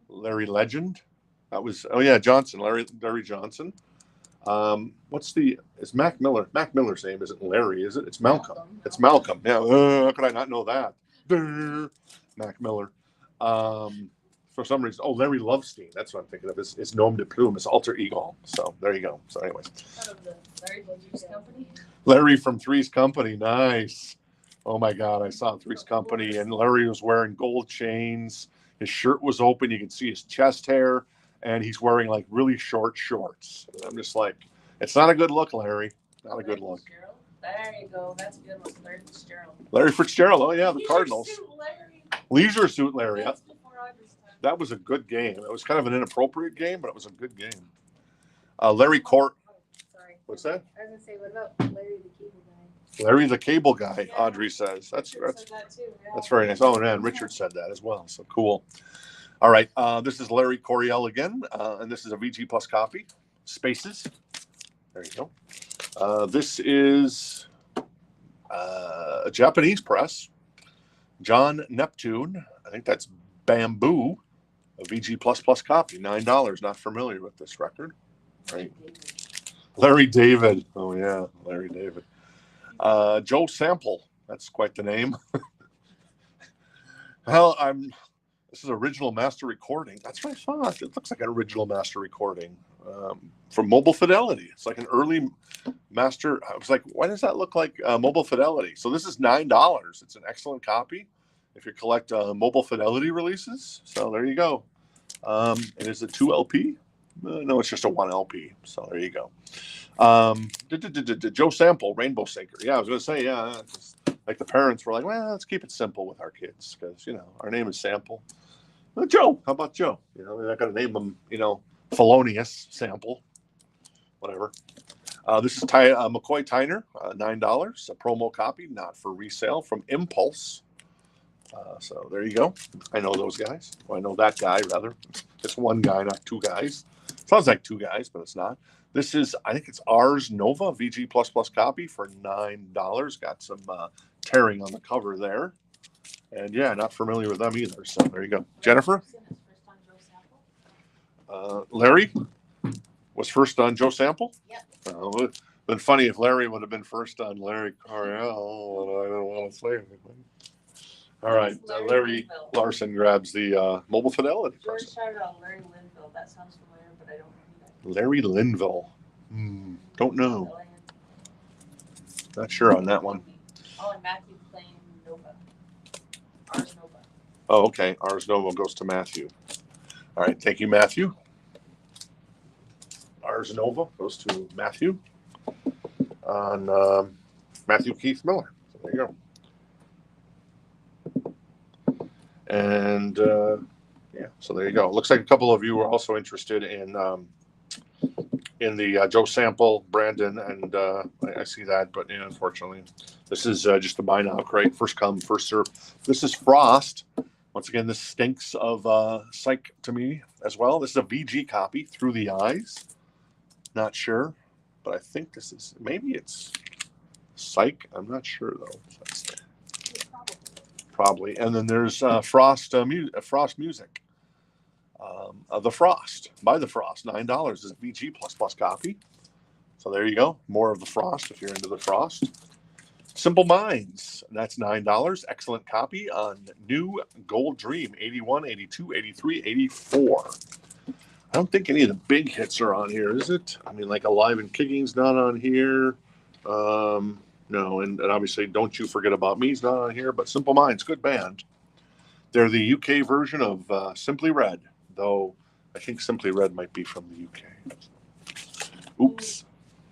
Larry Legend. That was Johnson. Larry Johnson. It's Mac Miller. Mac Miller's name isn't Larry, is it? It's Malcolm. It's Malcolm. Yeah. How could I not know that? Mac Miller. For some reason, Larry Lovestein. That's what I'm thinking of. Is nom de plume, his alter ego. So there you go. So anyways. Out of the Larry from Three's Company. Larry from Three's Company. Nice. Oh my God, I saw Three's Company, and Larry was wearing gold chains. His shirt was open. You could see his chest hair, and he's wearing like really short shorts. And I'm just like, it's not a good look, Larry. Not a good look. There you go. That's a good one. Larry Fitzgerald. Larry Fitzgerald. Oh yeah, the Leisure Cardinals. Suit Larry. Leisure Suit Larry. That's before Audrey's time. That was a good game. It was kind of an inappropriate game, but it was a good game. Larry Court. Sorry. What's that? I was gonna say, what about Larry the Cable Guy? Larry the Cable Guy. Yeah. Audrey says Richard said that too, yeah. That's very nice. Oh, and Richard said that as well. So cool. All right. This is Larry Coryell again, and this is a VG Plus copy. Spaces. There you go. This is a Japanese press. John Neptune. I think that's Bamboo. A VG copy, $9. Not familiar with this record. Right. Larry David. Oh yeah, Larry David. Joe Sample. That's quite the name. Well, this is original master recording. That's what I thought. It looks like an original master recording from Mobile Fidelity. It's like an early master. I was like, why does that look like Mobile Fidelity? So this is $9. It's an excellent copy if you collect Mobile Fidelity releases. So there you go. And is it 2 LP? No, it's just a 1 LP. So there you go. Joe Sample, Rainbow Sinker. Yeah, I was going to say, yeah. Like the parents were like, well, let's keep it simple with our kids because, our name is Sample. Well, Joe, how about Joe? They're not going to name him, Felonious Sample, whatever. This is McCoy Tyner, $9, a promo copy, not for resale, from Impulse. So there you go. I know those guys. Well, I know that guy, rather. It's one guy, not two guys. Sounds like two guys, but it's not. This is, I think it's Ars Nova VG++ copy for $9. Got some tearing on the cover there. And yeah, not familiar with them either. So there you go. Jennifer? Larry was first on Joe Sample? Yep. It would have been funny if Larry would have been first on Larry Coryell. I don't want to say anything. All right. Larry Larson grabs the Mobile Fidelity. George started on Larry Linville. That sounds familiar, but I don't know that. Larry Linville. Don't know. Not sure on that one. Oh, and Matthew playing Nova. Ars Nova. Oh, okay. Ars Nova goes to Matthew. All right. Thank you, Matthew. Ars Nova goes to Matthew on Matthew Keith Miller. So there you go. And yeah, so there you go. Looks like a couple of you were also interested in the Joe Sample, Brandon, and I see that, but unfortunately, this is just a buy now crate, first come, first serve. This is Frost. Once again, this stinks of Psych to me as well. This is a VG copy, Through the Eyes. Not sure, but I think this is, maybe it's Psych. I'm not sure though. Probably. And then there's Frost Music. The Frost, by the Frost, $9 is a VG++ copy. So there you go. More of the Frost if you're into the Frost. Simple Minds, that's $9. Excellent copy on New Gold Dream, 81, 82, 83, 84. I don't think any of the big hits are on here, is it? I mean, like Alive and Kicking's not on here. No, and obviously Don't You Forget About Me's not on here, but Simple Minds, good band. They're the UK version of Simply Red, though I think Simply Red might be from the UK. Oops.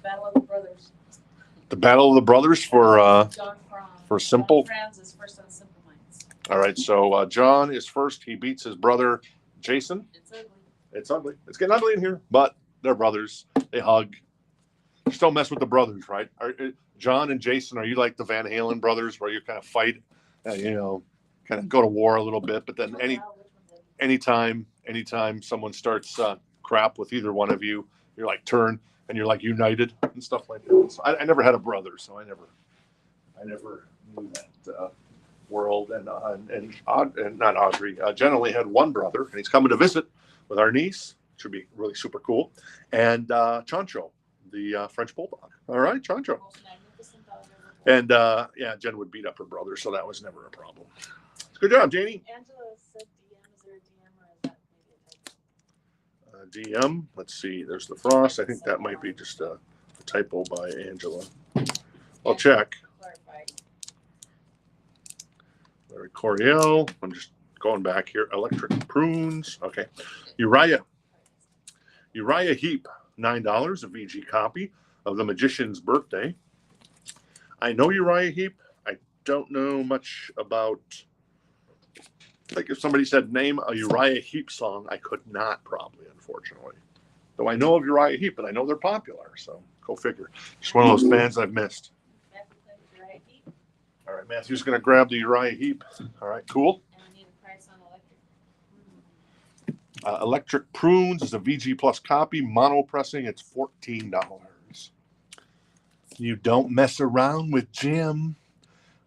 Battle of the Brothers. The Battle of the Brothers for Simple. John Franz is first on Simple Minds. All right, so John is first. He beats his brother Jason. It's ugly. It's ugly. It's getting ugly in here, but they're brothers. They hug. Just don't mess with the brothers, right? John and Jason, are you like the Van Halen brothers, where you kind of fight, kind of go to war a little bit, but then anytime someone starts crap with either one of you, you're like turn and you're like united and stuff like that. So I never had a brother, so I never knew that world. And not Audrey. Jen only had one brother, and he's coming to visit with our niece, which would be really super cool. And Chancho, the French bulldog. All right, Chancho. And yeah, Jen would beat up her brother, so that was never a problem. Good job, Janie. Angela said DM. Is there a DM or is that maybe a typo? DM. Let's see. There's the Frost. I think that might be just a typo by Angela. I'll check. Larry Coryell. I'm just going back here. Electric Prunes. Okay. Uriah Heep. $9, a VG copy of The Magician's Birthday. I know Uriah Heep. I don't know much about, like if somebody said name a Uriah Heep song, I could not probably, unfortunately. Though I know of Uriah Heep, and I know they're popular, so go figure. Just one of those bands I've missed. All right, Matthew's going to grab the Uriah Heep. All right, cool. And we need a price on Electric Prunes is a VG Plus copy, mono pressing. It's $14. You don't mess around with Jim.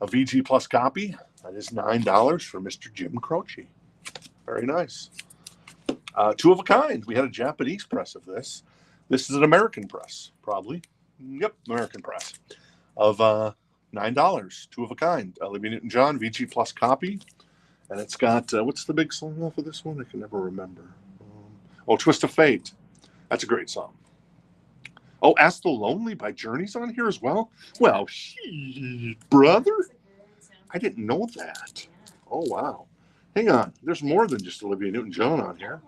A VG Plus copy. That is $9 for Mr. Jim Croce. Very nice. Two of a kind. We had a Japanese press of this. This is an American press, probably. Yep, American press of $9. Two of a kind. Olivia Newton-John VG Plus copy, and it's got what's the big song off of this one? I can never remember. Twist of Fate. That's a great song. Oh, Ask the Lonely by Journey's on here as well. Well, brother, I didn't know that. Oh wow. Hang on, there's more than just Olivia Newton-John on here.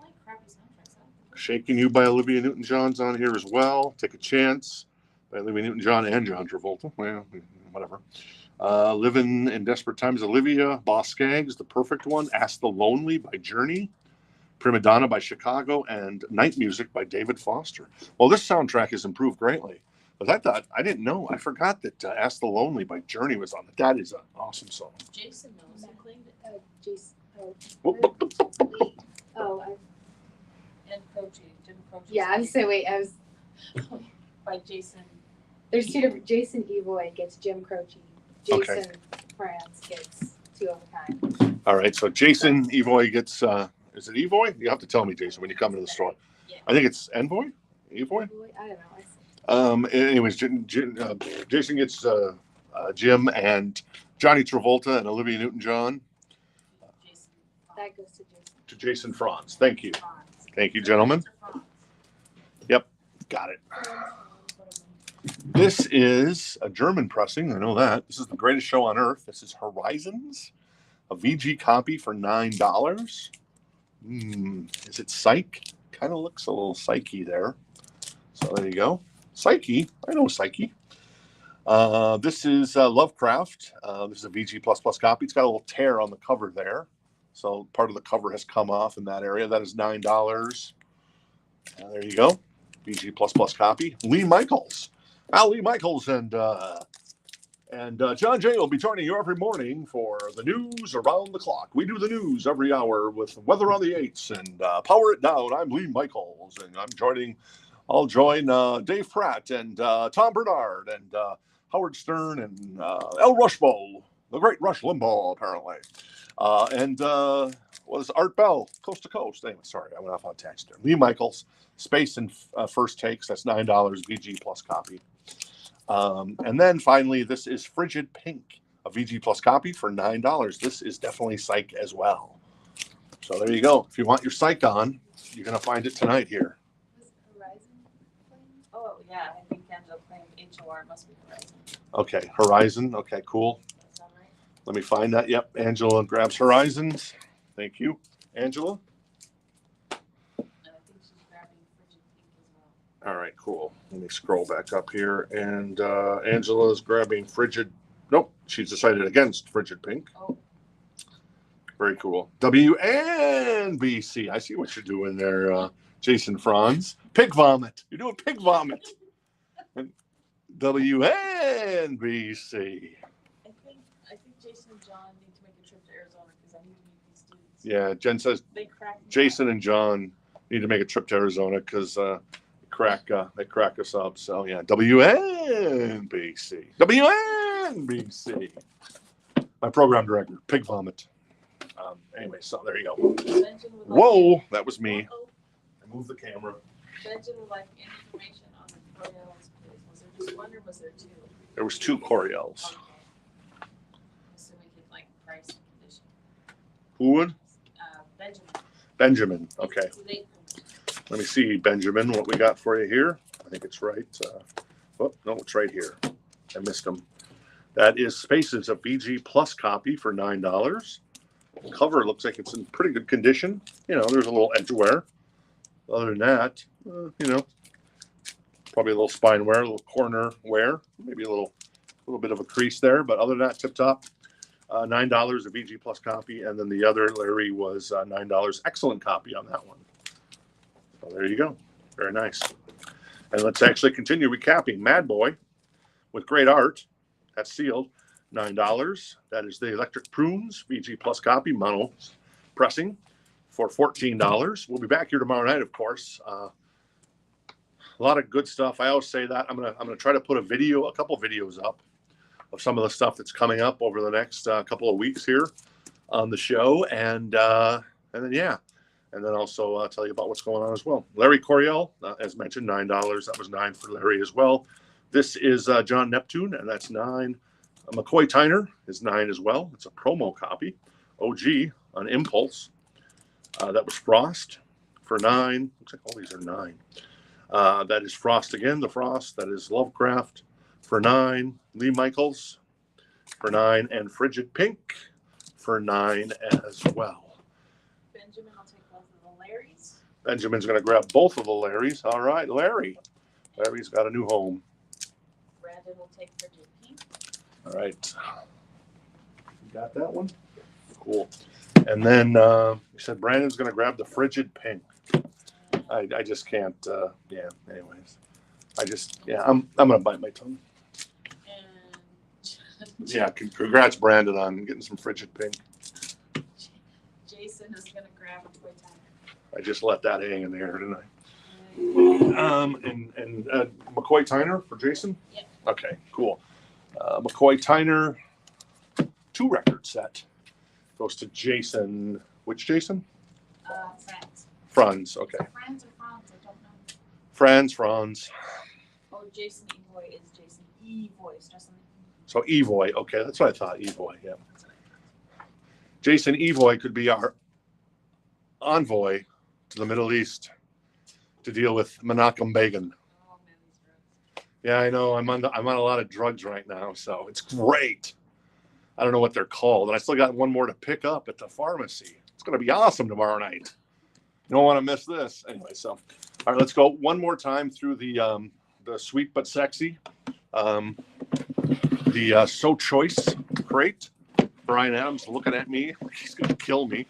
Shaking You by Olivia Newton-John's on here as well. Take a Chance by Olivia Newton-John and John Travolta. Well, whatever. Living in Desperate Times, Olivia. Boss Skaggs, The Perfect One. Ask the Lonely by Journey. Prima Donna by Chicago. And Night Music by David Foster. Well, this soundtrack has improved greatly. But I didn't know. I forgot that Ask the Lonely by Journey was on it. That is an awesome song. Jason knows who claimed it. Jason. And Croce, Jim Croce. Yeah, I'm so wait. I was. By Jason. There's two different. Jason Evoy gets Jim Croce. Jason France gets Two of a Kind. All right, so Jason Evoy gets. Is it Evoy? You have to tell me, Jason, when you come to the store. Yeah. I think it's Envoy. Evoy. I don't know. Anyways, Jason gets Jim and Johnny Travolta and Olivia Newton-John. That goes to Jason. To Jason Franz. Thank you. Thank you, gentlemen. Yep, got it. This is a German pressing. I know that. This is The Greatest Show on Earth. This is Horizons, a VG copy for $9. Is it Psyche? Kind of looks a little Psyche there. So there you go. Psyche. I know Psyche. This is Lovecraft. This is a VG++ copy. It's got a little tear on the cover there. So part of the cover has come off in that area. That is $9. There you go. VG++ copy. Lee Michaels. Lee Michaels and John Jay will be joining you every morning for the news around the clock. We do the news every hour with Weather on the 8s and Power It Down. I'm Lee Michaels, and I'll join Dave Pratt and Tom Bernard and Howard Stern and El Rushbo, the great Rush Limbaugh, apparently. Was Art Bell, Coast to Coast. Anyway, sorry, I went off on text there. Lee Michaels, Space and First Takes. That's $9 VG plus copy. And then finally, this is Frigid Pink, a VG plus copy for $9. This is definitely Psych as well. So there you go. If you want your Psych on, you're going to find it tonight here. Horizon. Oh, yeah. I think Angela claimed HOR must be Horizon. Okay, Horizon. Okay, cool. That's all right. Let me find that. Yep, Angela grabs Horizons. Thank you, Angela. And I think she's grabbing Frigid Pink as well. All right, cool. Let me scroll back up here. And Angela's grabbing Frigid. Nope, she's decided against Frigid Pink. Oh. Very cool. WNBC. I see what you're doing there, Jason Franz. Pig vomit. You're doing pig vomit. WNBC. I think Jason and John need to make a trip to Arizona because I need to meet these students. Yeah, Jen says They crack me Jason and John need to make a trip to Arizona because they crack us up. So yeah, WNBC. WNBC. My program director, pig vomit. Anyway, so there you go. Benjamin would like Whoa, that was me. I moved the camera. Benjamin would like information on the Coriels, please. Was there just one or was there two? There was 2 Coriels. Okay. Assuming he'd like price and condition. Who would? Benjamin. Benjamin. Okay. It's late for me. Let me see, Benjamin, what we got for you here. I think it's right. Oh, no, it's right here. I missed them. That is Spaces, a VG Plus copy for $9. The cover looks like it's in pretty good condition. You know, there's a little edge wear. Other than that, you know, probably a little spine wear, a little corner wear, maybe a little bit of a crease there. But other than that, tip top. $9 a VG Plus copy. And then the other, Larry, was $9. Excellent copy on that one. So there you go. Very nice. And let's actually continue recapping. Mad Boy with great art. That's sealed. $9. That is the Electric Prunes VG Plus copy, mono pressing for $14. We'll be back here tomorrow night, of course. A lot of good stuff. I always say that. I'm gonna try to put a couple videos up of some of the stuff that's coming up over the next couple of weeks here on the show, and then yeah, and then also tell you about what's going on as well. Larry Coryell, as mentioned, $9. That was $9 for Larry as well. This is John Neptune, and that's $9. McCoy Tyner is $9 as well. It's a promo copy. OG on Impulse. That was Frost for $9. Looks like all these are $9. That is Frost again, the Frost. That is Lovecraft for $9. Lee Michaels for $9, and Frigid Pink for $9 as well. Benjamin will take both of the Larrys. Benjamin's going to grab both of the Larrys. All right, Larry. Larry's got a new home. Brandon will take Frigid Pink. All right. You got that one? Cool. And then you said Brandon's going to grab the Frigid Pink. I just can't. Yeah. Anyways, I'm going to bite my tongue. And Yeah. Congrats, Brandon, on getting some Frigid Pink. Jason is going to grab a toy timer. I just let that hang in there, didn't I? And McCoy Tyner for Jason? Yeah. Okay, cool. McCoy Tyner, 2-record set. Goes to Jason. Which Jason? Franz. Franz, okay. Franz or Franz, I don't know. Franz. Oh, Jason Evoy is Jason Evoy. So Evoy, okay, that's what I thought, Evoy, yeah. Jason Evoy could be our envoy to the Middle East to deal with Menachem Begin. Oh, man, these drugs. Yeah, I know. I'm on a lot of drugs right now, so it's great. I don't know what they're called, and I still got one more to pick up at the pharmacy. It's going to be awesome tomorrow night. You don't want to miss this. Anyway, so all right, let's go one more time through the sweet but sexy, the So Choice crate. Bryan Adams looking at me like he's going to kill me.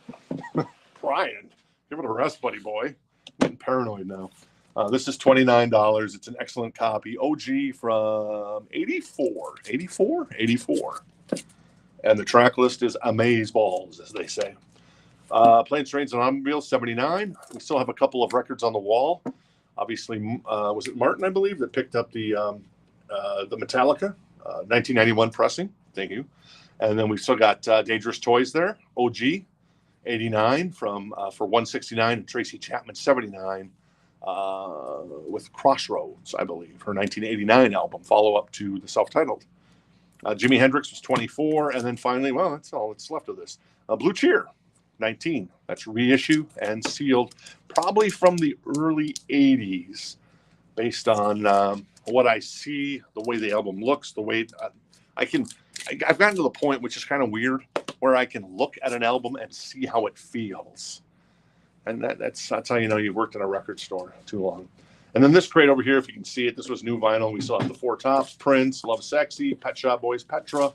Bryan, give it a rest, buddy boy. I'm getting paranoid now. This is $29. It's an excellent copy. OG from 84. 84? 84. And the track list is amaze balls, as they say. Planes, Trains, and Automobiles, 79. We still have a couple of records on the wall. Obviously, was it Martin, I believe, that picked up the Metallica 1991 pressing? Thank you. And then we still got Dangerous Toys there. OG, 89 for 169, and Tracy Chapman, 79 with Crossroads, I believe, her 1989 album, follow-up to the self-titled. Jimi Hendrix was 24, and then finally, well, that's all that's left of this. Blue Cheer, 19. That's reissue and sealed, probably from the early 80s, based on what I see, the way the album looks, the way I've gotten to the point, which is kind of weird, where I can look at an album and see how it feels. And that's how you know you've worked in a record store too long. And then this crate over here, if you can see it, this was new vinyl. We still have the Four Tops, Prince, Love Sexy, Pet Shop Boys, Petra.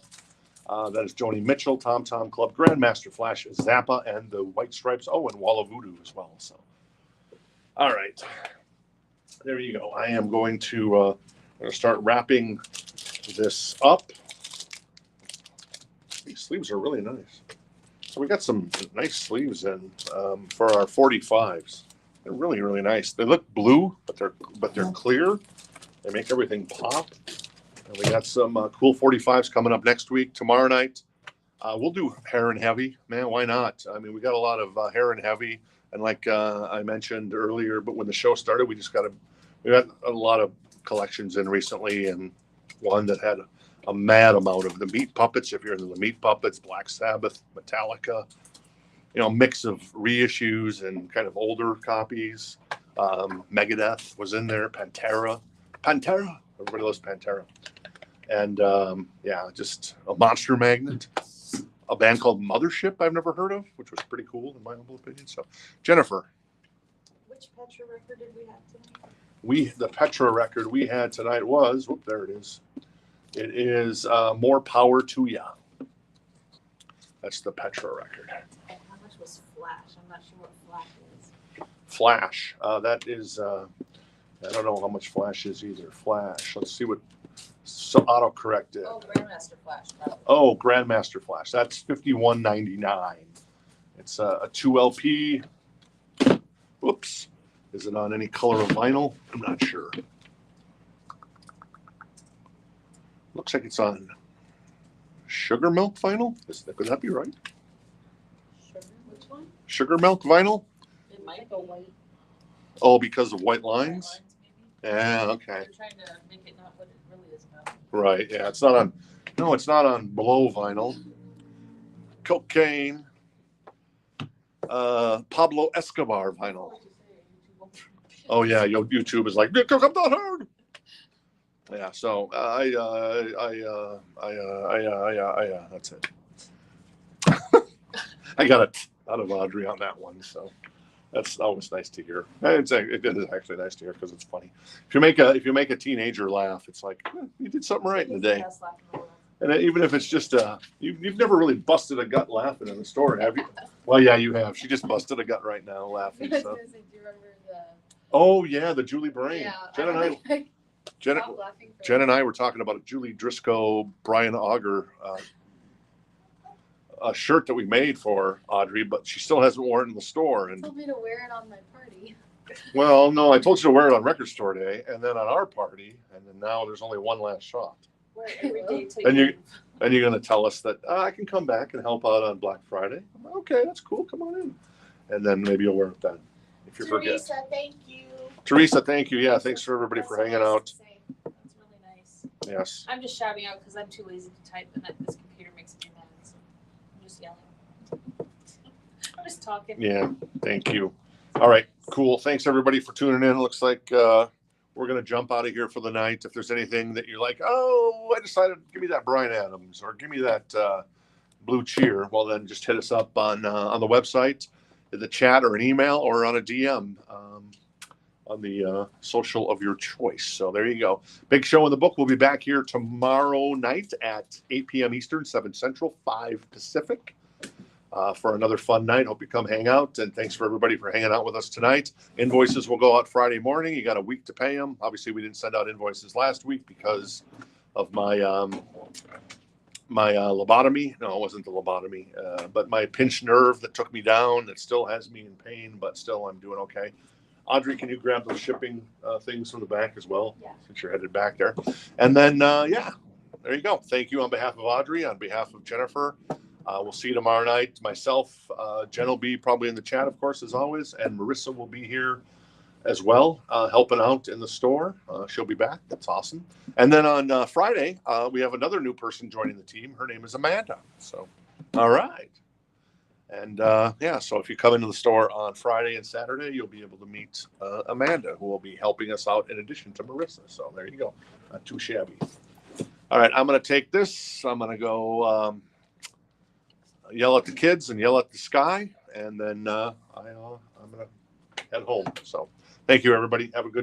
That is Joni Mitchell, Tom Tom Club, Grandmaster Flash, Zappa, and the White Stripes. Oh, and Wall of Voodoo as well. So, all right. There you go. I am going to start wrapping this up. These sleeves are really nice. So we got some nice sleeves in for our 45s. They're really, really nice. They look blue, but they're clear. They make everything pop. And we got some cool 45s coming up next week. Tomorrow night, we'll do Hair and Heavy. Man, why not? I mean, we got a lot of Hair and Heavy. And like I mentioned earlier, but when the show started, we got a lot of collections in recently, and one that had a mad amount of the Meat Puppets. If you're into the Meat Puppets, Black Sabbath, Metallica, mix of reissues and kind of older copies. Megadeth was in there. Pantera. Everybody loves Pantera. And just a Monster Magnet. A band called Mothership I've never heard of, which was pretty cool in my humble opinion. So, Jennifer. Which Petra record did we have tonight? The Petra record we had tonight was, there it is. It is More Power to Ya. That's the Petra record. And how much was Flash? I'm not sure what Flash is. Flash. That is, I don't know how much Flash is either. Flash. Let's see what autocorrect did. Oh, Grandmaster Flash. Probably. Oh, Grandmaster Flash. That's $51.99. It's a 2 LP. Whoops. Is it on any color of vinyl? I'm not sure. Looks like it's on Sugar Milk vinyl. Could that be right? Sugar? Which one? Sugar Milk vinyl? It Might go white. Oh, because of white White lines? maybe. Yeah, okay. They're trying to make it not what it really is about. Right, yeah, it's not on, no, it's not on blow vinyl. Cocaine. Pablo Escobar vinyl. Oh yeah, YouTube is like, I'm not hard. Yeah, so that's it. I got it out of Audrey on that one, so that's always nice to hear. It is actually nice to hear because it's funny. If you make a teenager laugh, it's like you did something right in the day. And even if it's just you've never really busted a gut laughing in the store, have you? Well, yeah, you have. She just busted a gut right now laughing. I was So. gonna say, do you remember Oh yeah, the Julie Bryan. Yeah, Jen and I. stop laughing for Jen and I were talking about a Julie Driscoll, Bryan Auger a shirt that we made for Audrey, but she still hasn't worn it in the store. And told me to wear it on my party. well, no, I told you to wear it on Record Store Day, and then on our party, and then now there's only one last shot. Wear it every day till And you you're going to tell us that I can come back and help out on Black Friday. I'm like, okay, that's cool. Come on in, and then maybe you'll wear it then if you forget. Teresa, thank you. Teresa, thank you. Yeah, thanks for everybody for hanging out. That's really nice. Yes. I'm just shouting out because I'm too lazy to type, and this computer makes me mad. So I'm just yelling. I'm just talking. Yeah, thank you. All right, cool. Thanks everybody for tuning in. It looks like we're gonna jump out of here for the night. If there's anything that you're like, oh, I decided, give me that Bryan Adams or give me that Blue Cheer, well then just hit us up on the website, in the chat, or an email, or on a DM on the social of your choice. So there you go. Big show in the book. We'll be back here tomorrow night at 8 p.m. Eastern, 7 Central, 5 Pacific. For another fun night. Hope you come hang out, and thanks for everybody for hanging out with us tonight. Invoices will go out Friday morning. You got a week to pay them. Obviously, we didn't send out invoices last week because of my lobotomy. No, it wasn't the lobotomy, but my pinched nerve that took me down, that still has me in pain, but still I'm doing okay. Audrey, can you grab those shipping things from the back as well? Yeah. Since you're headed back there. And then, yeah, there you go. Thank you on behalf of Audrey, on behalf of Jennifer. We'll see you tomorrow night. Myself, Jen will be probably in the chat, of course, as always, and Marissa will be here as well, helping out in the store. She'll be back. That's awesome. And then on Friday, we have another new person joining the team. Her name is Amanda. So, all right. And yeah, so if you come into the store on Friday and Saturday, you'll be able to meet Amanda, who will be helping us out in addition to Marissa. So there you go. Not too shabby. All right, I'm going to take this. I'm going to go yell at the kids and yell at the sky, and then I'm going to head home. So thank you, everybody. Have a good